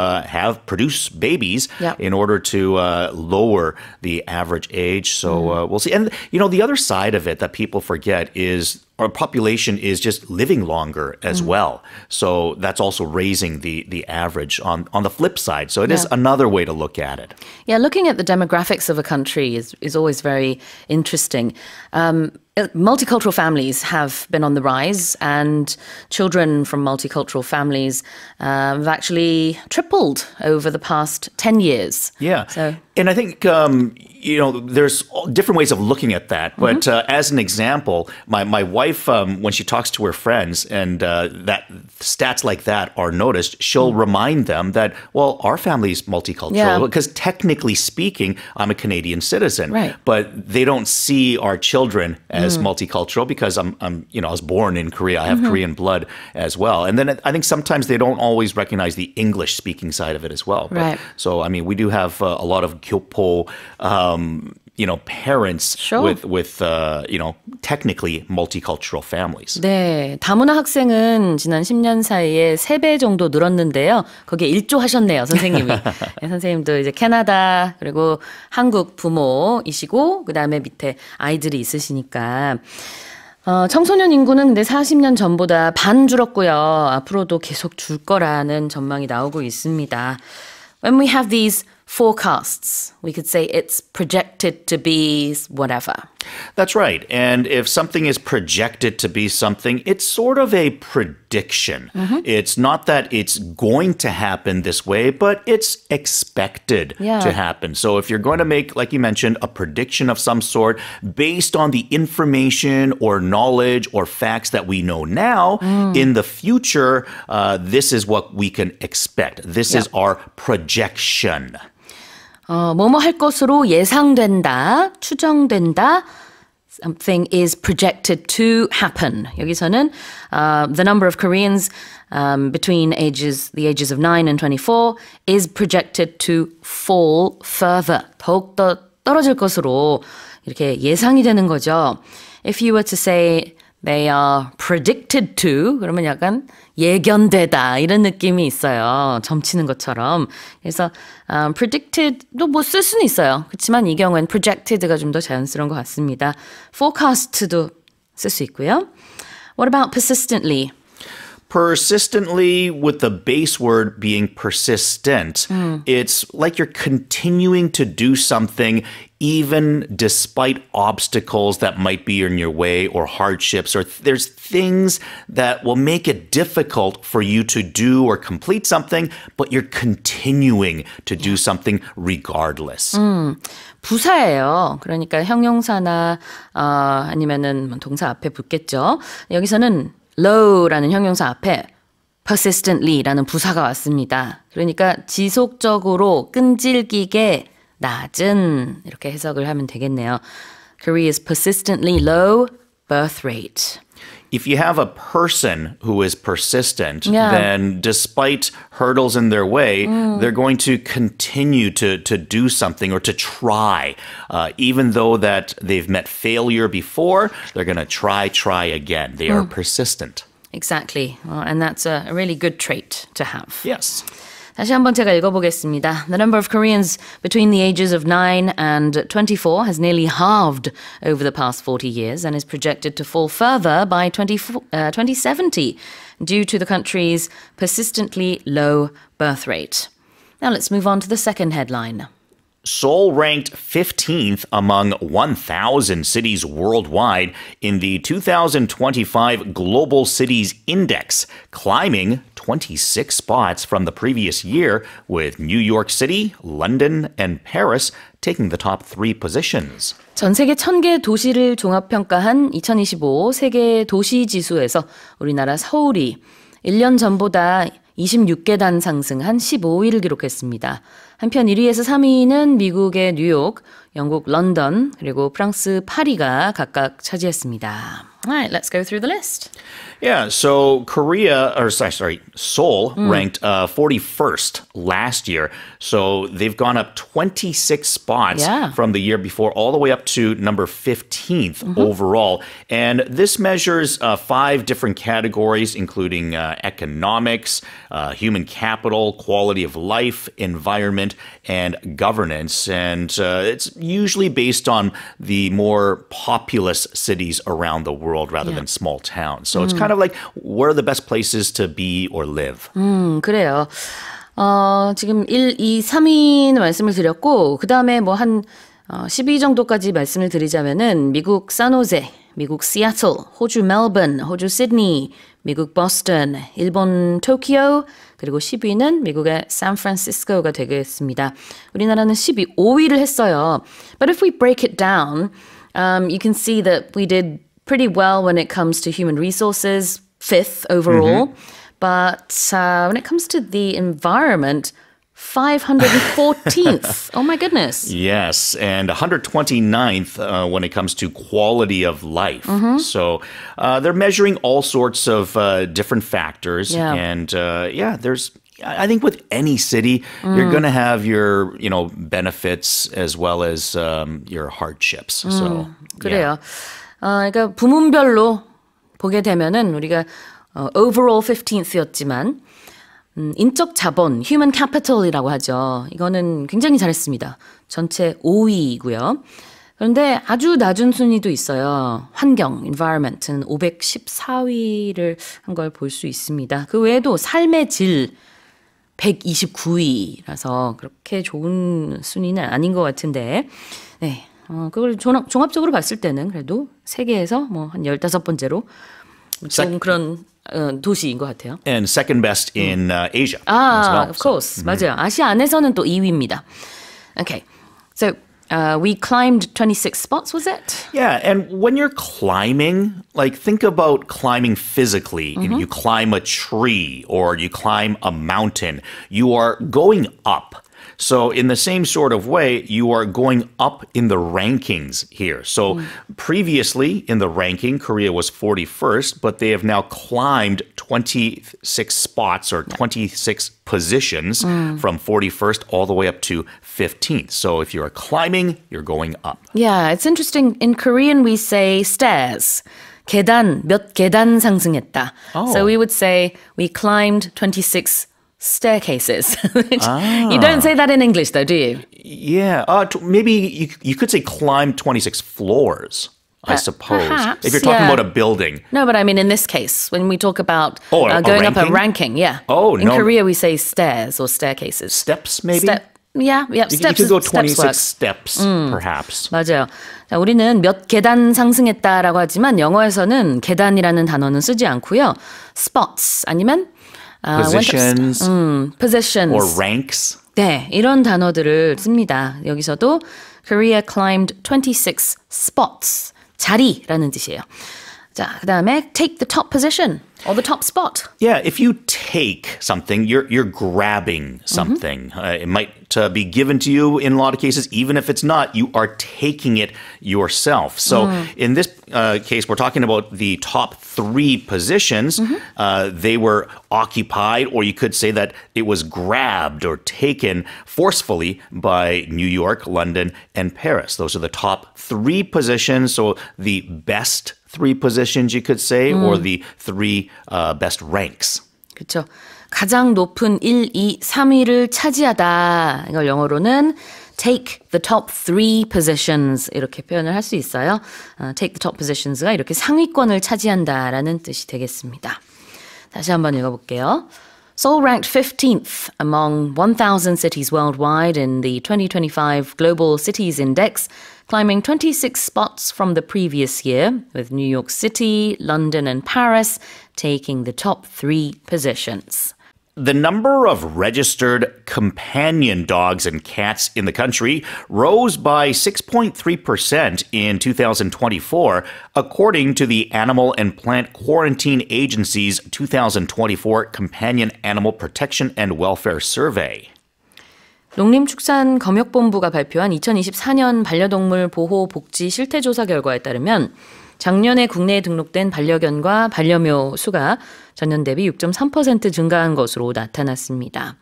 produce babies Yep. in order to lower the average age. So we'll see. And, you know, the other side of it that people forget is our population is just living longer as well. So that's also raising the average on the flip side. So it is Yeah. another way to look at it. Yeah, looking at the demographics of a country is always very interesting. Multicultural families have been on the rise, and children from multicultural families have actually tripled over the past 10 years. Yeah. So, And I think, you know, there's different ways of looking at that. But as an example, my wife, when she talks to her friends and that stats like that are noticed, she'll remind them that, well, our family's multicultural. Yeah. Because technically speaking, I'm a Canadian citizen. Right. But they don't see our children as multicultural because I'm, you know, I was born in Korea. I have Korean blood as well. And then I think sometimes they don't always recognize the English speaking side of it as well. But, Right. So, I mean, we do have a lot of Gyopo, you know, parents Sure. with you know, technically multicultural families. 네, 다문화 학생은 지난 10년 사이에 3배 정도 늘었는데요. 거기에 일조하셨네요, 선생님이. 네, 선생님도 이제 캐나다 그리고 한국 부모이시고 그다음에 밑에 아이들이 있으시니까 청소년 인구는 근데 40년 전보다 반 줄었고요. 앞으로도 계속 줄 거라는 전망이 나오고 있습니다. When we have these forecasts, we could say it's projected to be whatever. That's right. And if something is projected to be something, it's sort of a prediction. It's not that it's going to happen this way, but it's expected Yeah. to happen. So if you're going to make, like you mentioned, a prediction of some sort based on the information or knowledge or facts that we know now, in the future, this is what we can expect. This is our projection. 뭐뭐 할 것으로 예상된다, 추정된다. Something is projected to happen. 여기서는 the number of Koreans between the ages of 9 and 24 is projected to fall further. 더욱더 떨어질 것으로 이렇게 예상이 되는 거죠. If you were to say they are predicted to, 그러면 약간 예견되다 이런 느낌이 있어요. 점치는 것처럼. 그래서 predicted도 뭐 쓸 수는 있어요. 그렇지만 이 경우엔 projected가 좀 더 자연스러운 것 같습니다. forecast도 쓸 수 있고요. What about persistently? Persistently, with the base word being persistent, it's like you're continuing to do something even despite obstacles that might be in your way or hardships, or there's things that will make it difficult for you to do or complete something, but you're continuing to do something regardless. 부사예요. 그러니까 형용사나 아니면은 동사 앞에 붙겠죠. 여기서는 low라는 형용사 앞에 persistently라는 부사가 왔습니다. 그러니까 지속적으로 끈질기게 낮은 이렇게 해석을 하면 되겠네요. Korea's persistently low birth rate. If you have a person who is persistent, Yeah. then despite hurdles in their way, they're going to continue to do something or to try. Even though that they've met failure before, they're going to try again. They are persistent. Exactly. And that's a really good trait to have. Yes. 다시 한번 제가 읽어보겠습니다. The number of Koreans between the ages of 9 and 24 has nearly halved over the past 40 years and is projected to fall further by 2070. due to the country's persistently low birth rate. Now let's move on to the second headline. Seoul ranked 15th among 1,000 cities worldwide in the 2025 Global Cities Index, climbing 26 spots from the previous year, with New York City, London, and Paris taking the top 3 positions. 전 세계 1000개 도시를 종합평가한 2025 세계 도시 지수에서 우리나라 서울이 1년 전보다 26계단 상승한 15위를 기록했습니다. 한편 1위에서 3위는 미국의 뉴욕, 영국 런던, 그리고 프랑스 파리가 각각 차지했습니다. Alright, let's go through the list. Yeah, so Seoul ranked 41st last year. So they've gone up 26 spots from the year before, all the way up to number 15th overall. And this measures 5 different categories, including economics, human capital, quality of life, environment, and governance. And it's usually based on the more populous cities around the world rather than small towns. So it's kind of like, where are the best places to be or live? 그래요. 지금 1, 2, 3위는 말씀을 드렸고, 그 다음에 뭐 한 10위 정도까지 말씀을 드리자면은 미국 산호제, 미국 시애틀, 호주 멜번, 호주 시드니, 미국 보스턴, 일본 토키오, 그리고 10위는 미국의 샌프란시스코가 되겠습니다. 우리나라는 15위를 했어요. But if we break it down, you can see that we did pretty well when it comes to human resources, 5th overall. But when it comes to the environment, 514th. Oh my goodness. Yes, and 129th when it comes to quality of life. So they're measuring all sorts of different factors. And there's, I think with any city, you're going to have your, benefits as well as your hardships. So, 그래요. 그러니까 부문별로 보게 되면은 우리가 overall 15th였지만 인적 자본, human capital이라고 하죠. 이거는 굉장히 잘했습니다. 전체 5위이고요. 그런데 아주 낮은 순위도 있어요. 환경, environment는 514위를 한 걸 볼 수 있습니다. 그 외에도 삶의 질 129위라서 그렇게 좋은 순위는 아닌 것 같은데, 네. 그걸 종합적으로 봤을 때는 그래도 세계에서 뭐 한 15번째로 좀 그런 도시인 것 같아요. And second best in Asia as well. Of course. 맞아요. 아시아 안에서는 또 2위입니다. Okay. So we climbed 26 spots, was it? Yeah, and when you're climbing, like think about climbing physically. You climb a tree or you climb a mountain. You are going up. So in the same sort of way, you are going up in the rankings here. So previously in the ranking, Korea was 41st, but they have now climbed 26 spots or 26 positions from 41st all the way up to 15th. So if you're climbing, you're going up. Yeah, it's interesting. In Korean, we say stairs. 계단, 몇 계단 상승했다. So we would say we climbed 26 staircases. You don't say that in English though, do you? Yeah, maybe you could say climb 26 floors, I suppose. Perhaps, if you're talking about a building. No, but I mean in this case, when we talk about a going up a ranking? ranking, yeah. Oh, in Korea we say stairs or staircases. Steps, maybe? Yep, You steps. could go steps 26 work. steps, perhaps. 맞아요. 자, 우리는 몇 계단 상승했다라고 하지만 영어에서는 계단이라는 단어는 쓰지 않고요. spots 아니면 Positions. positions. Or ranks. 네, 이런 단어들을 씁니다. 여기서도 Korea climbed 26 spots. 자리라는 뜻이에요. 자, 그다음에 take the top position or the top spot. Yeah, if you take something, you're grabbing something. It might be given to you in a lot of cases. Even if it's not, you are taking it yourself. So in this case, we're talking about the top 3 positions. They were occupied, or you could say that it was grabbed or taken forcefully by New York, London, and Paris. Those are the top 3 positions. So the best 3 positions, you could say, or the 3 best ranks. 그렇죠. 가장 높은 1, 2, 3위를 차지하다. 이걸 영어로는 take the top 3 positions 이렇게 표현을 할 수 있어요. take the top positions가 이렇게 상위권을 차지한다라는 뜻이 되겠습니다. 다시 한번 읽어볼게요. Seoul ranked 15th among 1,000 cities worldwide in the 2025 Global Cities Index, climbing 26 spots from the previous year, with New York City, London, and Paris taking the top 3 positions. The number of registered companion dogs and cats in the country rose by 6.3% in 2024, according to the Animal and Plant Quarantine Agency's 2024 Companion Animal Protection and Welfare Survey. 농림축산검역본부가 발표한 2024년 반려동물 보호 복지 실태조사 결과에 따르면 작년에 국내에 등록된 반려견과 반려묘 수가 전년 대비 6.3% 증가한 것으로 나타났습니다.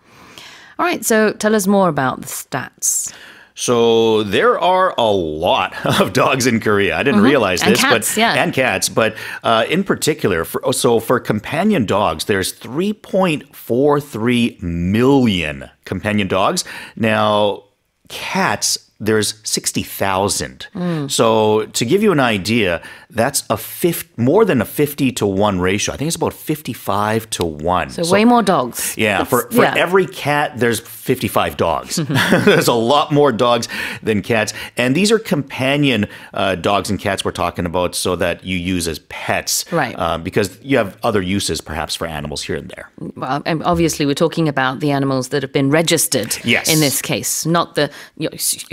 Alright, so tell us more about the stats. So there are a lot of dogs in Korea. I didn't realize and this, cats, but and cats. But in particular, for companion dogs, there's 3.43 million companion dogs. Now, cats, there's 60,000. So to give you an idea, that's more than a 50-to-1 ratio. I think it's about 55-to-1. So way more dogs. Yeah, for every cat, there's 55 dogs. There's a lot more dogs than cats. And these are companion dogs and cats we're talking about so that you use as pets. Right. Because you have other uses perhaps for animals here and there. Well, and obviously, we're talking about the animals that have been registered in this case, not the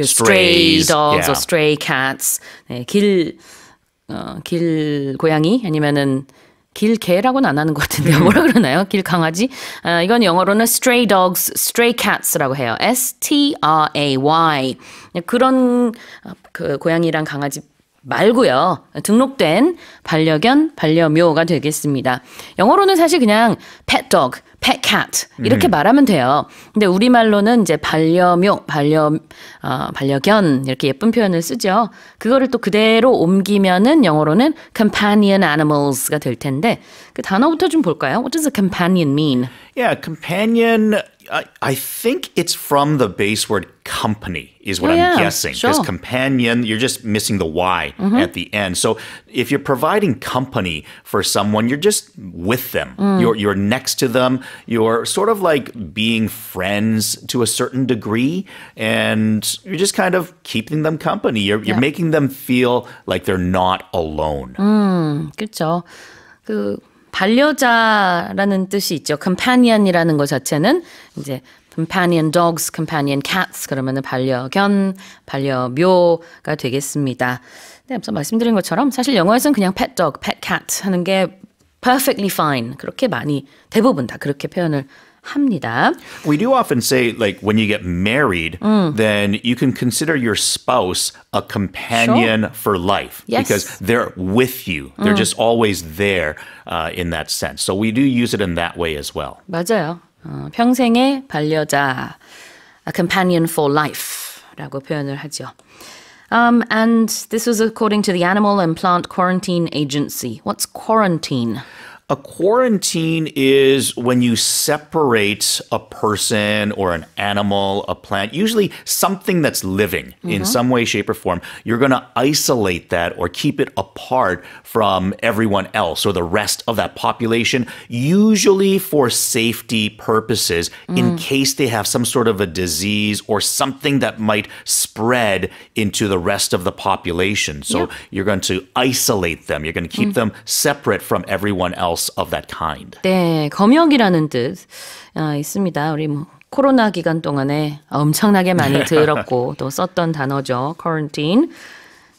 stray dogs or stray cats. 네, 길 고양이 아니면은 길 개라고는 안 하는 것 같은데요. 뭐라 그러나요? 길 강아지? 이건 영어로는 stray dogs, stray cats라고 해요. S-T-R-A-Y. 그런 그 고양이랑 강아지 말고요. 등록된 반려견, 반려묘가 되겠습니다. 영어로는 사실 그냥 pet dog, pet cat 이렇게 말하면 돼요. 근데 우리말로는 이제 반려묘, 반려견 이렇게 예쁜 표현을 쓰죠. 그거를 또 그대로 옮기면은 영어로는 companion animals가 될 텐데 그 단어부터 좀 볼까요? What does a companion mean? Yeah, companion, I think it's from the base word company is what I'm guessing. Because companion, you're just missing the Y at the end. So if you're providing company for someone, you're just with them. You're next to them. You're sort of like being friends to a certain degree. And you're just kind of keeping them company. You're making them feel like they're not alone. 그렇죠. 그 반려자라는 뜻이 있죠. companion이라는 것 자체는 이제 companion dogs, companion cats 그러면은 반려견, 반려묘가 되겠습니다. 네, 앞서 말씀드린 것처럼 사실 영어에서는 그냥 pet dog, pet cat 하는 게 perfectly fine. 그렇게 많이 대부분 다 그렇게 표현을 합니다. We do often say, like, when you get married, then you can consider your spouse a companion for life. Yes. Because they're with you. They're just always there in that sense. So we do use it in that way as well. 맞아요. 평생의 반려자, a companion for life라고 표현을 하죠. And this was according to the Animal and Plant Quarantine Agency. What's quarantine? A quarantine is when you separate a person or an animal, a plant, usually something that's living in some way, shape, or form. You're going to isolate that or keep it apart from everyone else or the rest of that population, usually for safety purposes, in case they have some sort of a disease or something that might spread into the rest of the population. So you're going to isolate them. You're going to keep them separate from everyone else of that kind. 네, 검역이라는 뜻 있습니다. 우리 코로나 기간 동안에 엄청나게 많이 들었고 또 썼던 단어죠. quarantine.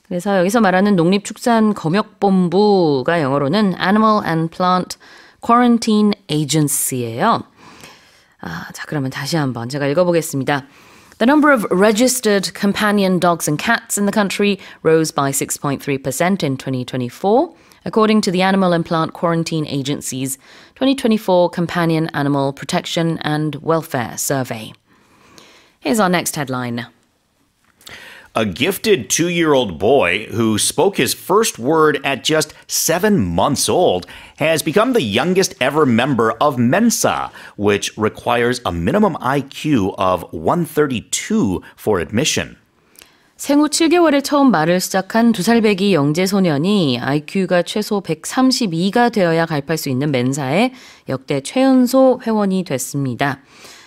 그래서 여기서 말하는 농립축산검역본부가 영어로는 Animal and Plant Quarantine Agency예요. 자, 그러면 다시 한번 제가 읽어보겠습니다. The number of registered companion dogs and cats in the country rose by 6.3% in 2024. According to the Animal and Plant Quarantine Agency's 2024 Companion Animal Protection and Welfare Survey. Here's our next headline. A gifted 2-year-old boy who spoke his first word at just 7 months old has become the youngest ever member of Mensa, which requires a minimum IQ of 132 for admission. 생후 7개월에 처음 말을 시작한 2살배기 영재소년이 IQ가 최소 132가 되어야 가입할 수 있는 멘사의 역대 최연소 회원이 됐습니다.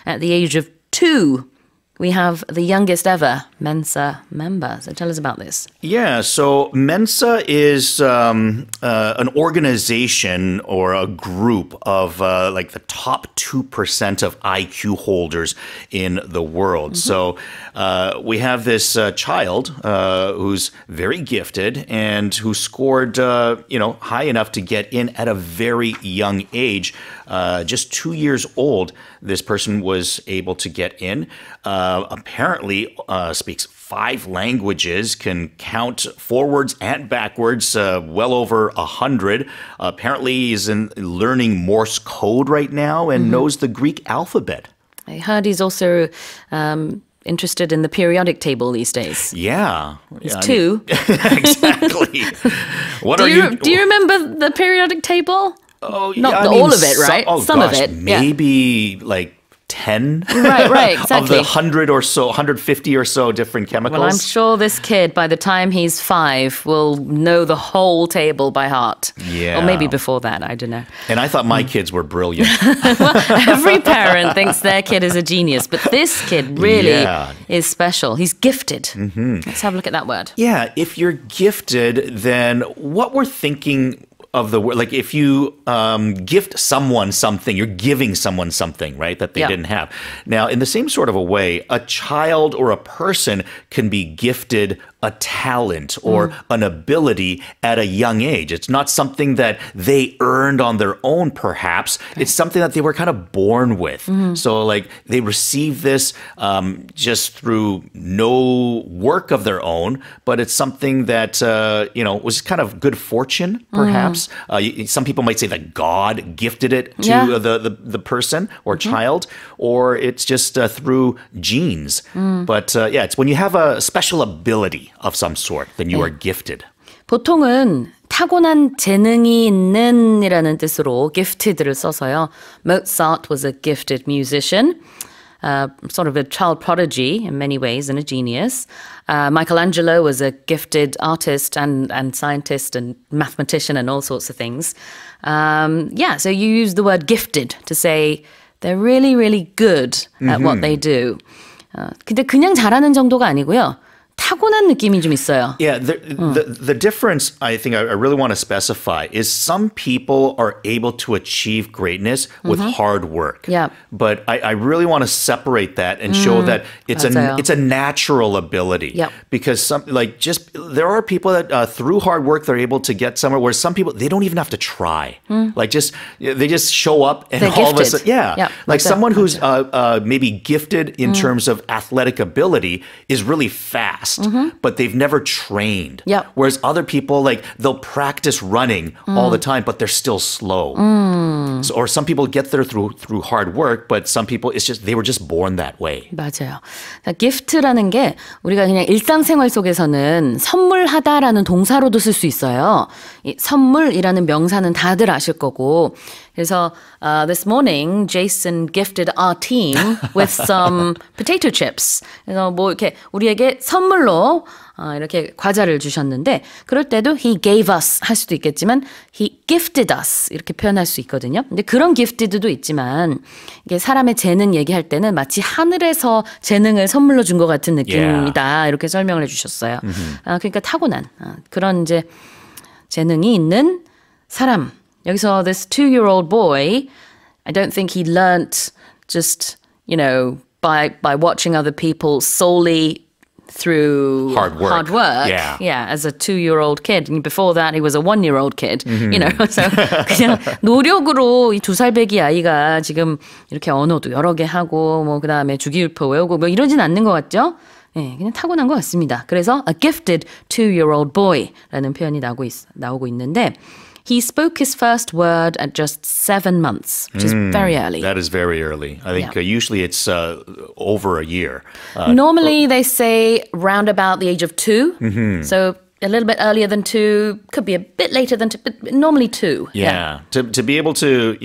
At the age of 2, we have the youngest ever Mensa member. So tell us about this. Yeah, so Mensa is an organization or a group of like the top 2% of IQ holders in the world. So we have this child who's very gifted and who scored, high enough to get in at a very young age. Just 2 years old, this person was able to get in. Apparently speaks 5 languages, can count forwards and backwards, well over 100. Apparently he's learning Morse code right now and knows the Greek alphabet. I heard he's also interested in the periodic table these days. Yeah. He's 2. Exactly. Do you remember the periodic table? Oh, Not all of it, right? Some of it. Maybe like 10 right, exactly. of the 100 or so, 150 or so different chemicals. Well, I'm sure this kid, by the time he's 5, will know the whole table by heart. Yeah. Or maybe before that, I don't know. And I thought my kids were brilliant. Well, every parent thinks their kid is a genius, but this kid really is special. He's gifted. Mm-hmm. Let's have a look at that word. Yeah, if you're gifted, then what we're thinking of the word, like if you gift someone something, you're giving someone something, right, that they didn't have. Now, in the same sort of a way, a child or a person can be gifted a talent or an ability at a young age. It's not something that they earned on their own, perhaps. It's something that they were kind of born with. So, like, they received this just through no work of their own, but it's something that, was kind of good fortune, perhaps. Some people might say that God gifted it to the person or child, or it's just through genes. But, it's when you have a special ability of some sort, then you are gifted. 보통은 타고난 재능이 있는 이라는 뜻으로 gifted를 써서요. Mozart was a gifted musician, sort of a child prodigy in many ways and a genius. Michelangelo was a gifted artist and scientist and mathematician and all sorts of things. So you use the word gifted to say they're really, really good at what they do. 근데 그냥 잘하는 정도가 아니고요. 타고난 느낌이 좀 있어요. Yeah, the difference I think I really want to specify is some people are able to achieve greatness with hard work. Yeah. But I really want to separate that and show that it's a natural ability. Yep. Because there are people that through hard work they're able to get somewhere, where some people they don't even have to try. Like they just show up and they're all gifted. of a sudden, like someone who's maybe gifted in terms of athletic ability is really fast. But they've never trained. Yep. Whereas other people, like, they'll practice running all the time, but they're still slow. So, or some people get there through hard work, but some people, they were just born that way. 맞아요. 그러니까 gift라는 게 우리가 그냥 일상생활 속에서는 선물하다라는 동사로도 쓸 수 있어요. 이 선물이라는 명사는 다들 아실 거고. 그래서 this morning, Jason gifted our team with some potato chips. 그래서 뭐 이렇게 우리에게 선물로 이렇게 과자를 주셨는데 그럴 때도 he gave us 할 수도 있겠지만 he gifted us 이렇게 표현할 수 있거든요. 근데 그런 gifted도 있지만 이게 사람의 재능 얘기할 때는 마치 하늘에서 재능을 선물로 준 것 같은 느낌이다. 이렇게 설명을 해주셨어요. 그러니까 타고난 그런 이제 재능이 있는 사람. 여기서 this 2-year-old boy, I don't think he learnt just, by watching other people solely through hard work. Yeah, as a 2-year-old kid. Before that, he was a 1-year-old kid. So 그냥 노력으로 이 2살배기 아이가 지금 이렇게 언어도 여러 개 하고, 뭐 그다음에 주기율표 외우고 뭐 이러진 않는 것 같죠? 네, 그냥 타고난 것 같습니다. 그래서 a gifted 2-year-old boy라는 표현이 나오고 있는데. He spoke his first word at just 7 months, which is very early. That is very early. I think usually it's over a year. Normally they say round about the age of 2. So a little bit earlier than 2, could be a bit later than 2, but normally 2. Yeah. To be able to,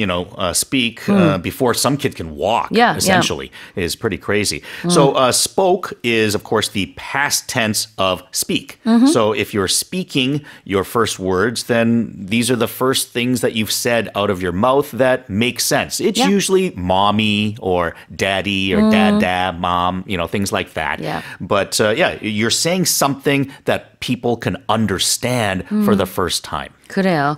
speak before some kid can walk, Yeah, essentially, is pretty crazy. So spoke is, of course, the past tense of speak. So if you're speaking your first words, then these are the first things that you've said out of your mouth that make sense. It's usually mommy or daddy or dad, mom, things like that. Yeah. But you're saying something that people can understand for the first time. 그래요.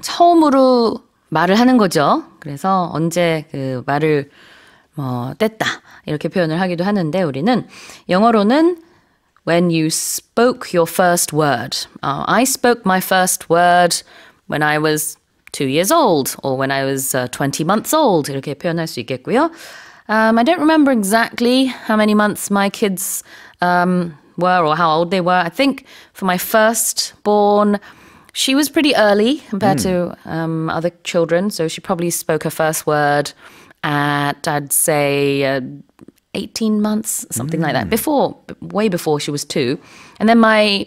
처음으로 말을 하는 거죠. 그래서 언제 그 말을 뗐다 이렇게 표현을 하기도 하는데 우리는 영어로는 when you spoke your first word. I spoke my first word when I was 2 years old or when I was 20 months old 이렇게 표현할 수 있겠고요. I don't remember exactly how many months my kids were or how old they were. I think for my firstborn, she was pretty early compared to other children. So she probably spoke her first word at, I'd say, 18 months, something like that. Way before she was 2. And then my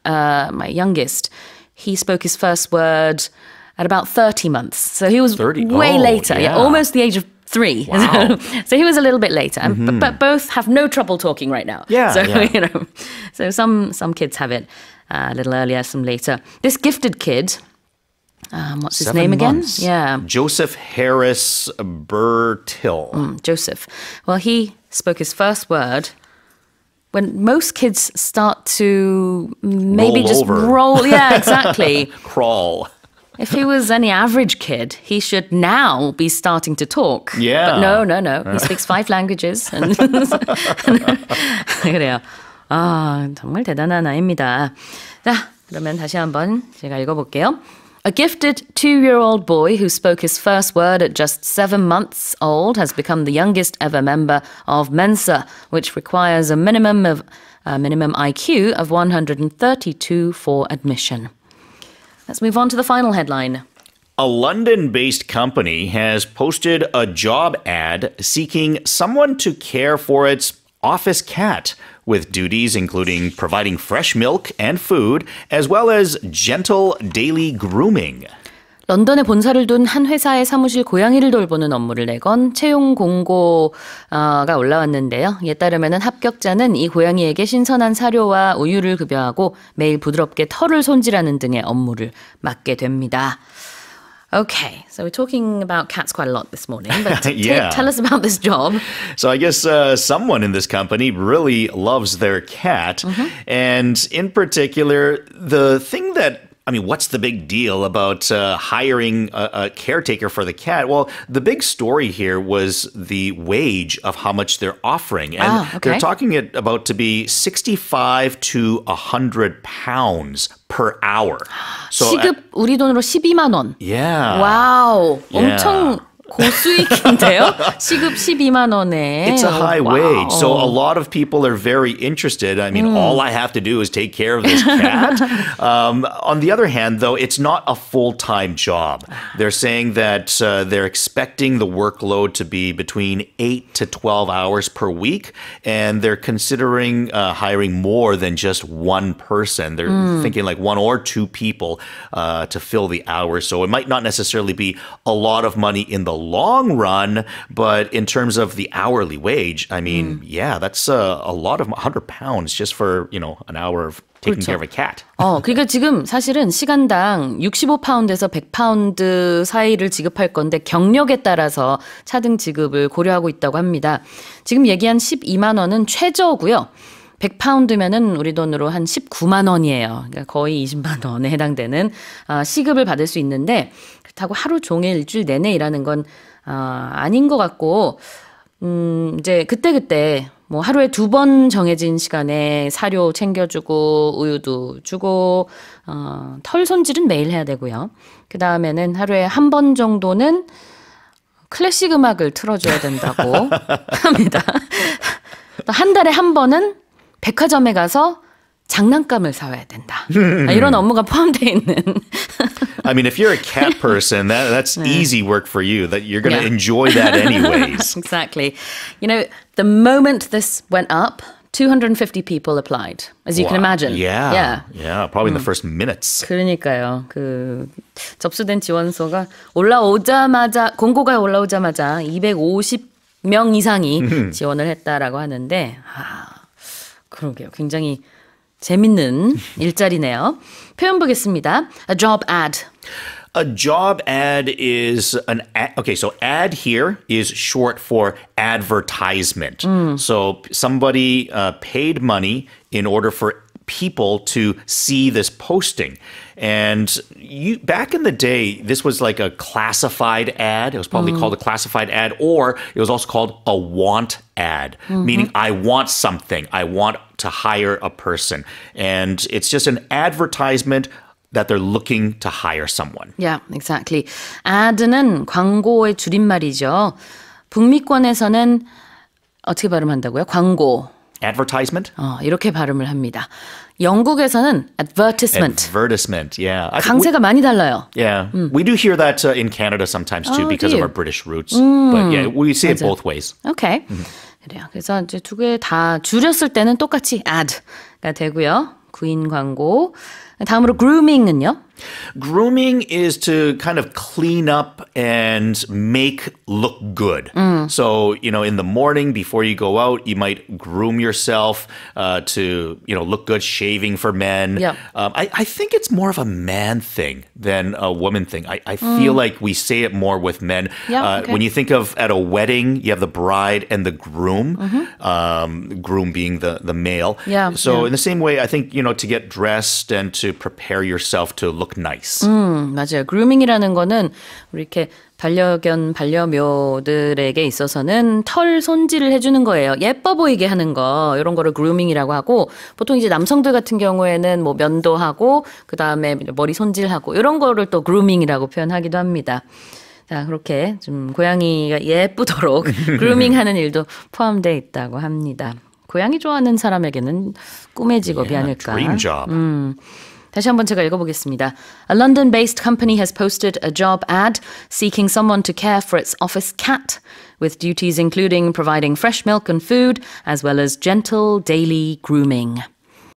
youngest, he spoke his first word at about 30 months. So he was 30? way later, yeah. almost the age of 3. Wow. So he was a little bit later. But both have no trouble talking right now. Yeah, So, yeah. So some kids have it a little earlier, some later. This gifted kid, what's his 7 name again? months. Yeah. Joseph Harris Bertil. Joseph. Well, he spoke his first word when most kids start to maybe Roll just over. roll. Yeah, exactly. Crawl. If he was any average kid, he should now be starting to talk. Yeah. But no. He speaks 5 languages. 그래요. 정말 대단한 아이입니다. 자, 그러면 다시 한번 제가 읽어볼게요. A gifted 2-year-old boy who spoke his first word at just 7 months old has become the youngest ever member of Mensa, which requires a minimum IQ of 132 for admission. Let's move on to the final headline. A London-based company has posted a job ad seeking someone to care for its office cat, with duties including providing fresh milk and food, as well as gentle daily grooming. 런던에 본사를 둔 한 회사의 사무실 고양이를 돌보는 업무를 내건 채용 공고가 올라왔는데요. 이에 따르면 합격자는 이 고양이에게 신선한 사료와 우유를 급여하고 매일 부드럽게 털을 손질하는 등의 업무를 맡게 됩니다. Okay, so we're talking about cats quite a lot this morning, but Yeah. tell us about this job. So I guess someone in this company really loves their cat. And in particular, the thing that what's the big deal about hiring a caretaker for the cat? Well, the big story here was the wage of how much they're offering. And they're talking it about to be 65 to 100 pounds per hour. So, 시급 우리 돈으로 12만 원. yeah. 와우, Yeah. 엄청 고수익인데요? 시급 12만 원에. It's a high 와우. wage. So a lot of people are very interested. All I have to do is take care of this cat. On the other hand, though, it's not a full-time job. They're saying that they're expecting the workload to be between 8 to 12 hours per week, and they're considering hiring more than just one person. They're thinking like 1 or 2 people to fill the hours. So it might not necessarily be a lot of money in the long run, but in terms of the hourly wage, that's a lot of 100 pounds just for, an hour of taking care of a cat. 그러니까 지금 사실은 시간당 65파운드에서 100파운드 사이를 지급할 건데 경력에 따라서 차등 지급을 고려하고 있다고 합니다. 지금 얘기한 12만 원은 최저고요. 100파운드면은 우리 돈으로 한 19만 원이에요. 그러니까 거의 20만 원에 해당되는 시급을 받을 수 있는데 그렇다고 하루 종일 일주일 내내 일하는 건 아닌 것 같고 이제 그때그때 뭐 하루에 2번 정해진 시간에 사료 챙겨주고 우유도 주고 털 손질은 매일 해야 되고요. 그 다음에는 하루에 1번 정도는 클래식 음악을 틀어줘야 된다고 합니다. 또 한 달에 1번은 백화점에 가서 장난감을 사와야 된다. 이런 업무가 포함되어 있는. If you're a cat person, that's easy work for you. That you're going to enjoy that anyways. Exactly. The moment this went up 250 people applied, as you can imagine. Yeah. Probably in the first minutes. 그러니까요. 그 접수된 지원서가 올라오자마자 공고가 올라오자마자 250명 이상이 지원을 했다라고 하는데 그러게요. 굉장히 재밌는 일자리네요. 표현 보겠습니다. A job ad. A job ad is an ad. Okay, so ad here is short for advertisement. So somebody paid money in order for people to see this posting. And back in the day, this was like a classified ad. It was probably called a classified ad, or it was also called a want ad, meaning I want something. I want to hire a person. And it's just an advertisement that they're looking to hire someone. Yeah, exactly. ad는 광고의 줄임말이죠. 북미권에서는 어떻게 발음한다고요? 광고. Advertisement? 이렇게 발음을 합니다. 영국에서는 advertisement. Advertisement, yeah. 강세가 많이 달라요. Yeah, we do hear that in Canada sometimes too because do of you? our British roots. But yeah, we see it 맞아. both ways. Okay. 그래요. 그래서 이제 두 개 다 줄였을 때는 똑같이 ad가 되고요. 구인 광고. 다음으로 grooming은요? Grooming is to kind of clean up and make look good. So, in the morning before you go out, you might groom yourself to, look good, shaving for men. Yep. I think it's more of a man thing than a woman thing. I feel like we say it more with men. Yeah, okay. When you think of at a wedding, you have the bride and the groom, groom being the male. Yeah, So yeah. in the same way, I think, to get dressed and to prepare yourself to look nice. 맞아요. grooming이라는 거는 우리 이렇게 반려견, 반려묘들에게 있어서는 털 손질을 해주는 거예요. 예뻐 보이게 하는 거 이런 거를 grooming이라고 하고 보통 이제 남성들 같은 경우에는 뭐 면도하고 그 다음에 머리 손질하고 이런 거를 또 grooming이라고 표현하기도 합니다. 자, 그렇게 좀 고양이가 예쁘도록 grooming하는 일도 포함되어 있다고 합니다. 고양이 좋아하는 사람에게는 꿈의 직업이 아닐까. Dream job. 다시 한번 제가 읽어보겠습니다. A London-based company has posted a job ad seeking someone to care for its office cat, with duties including providing fresh milk and food, as well as gentle daily grooming.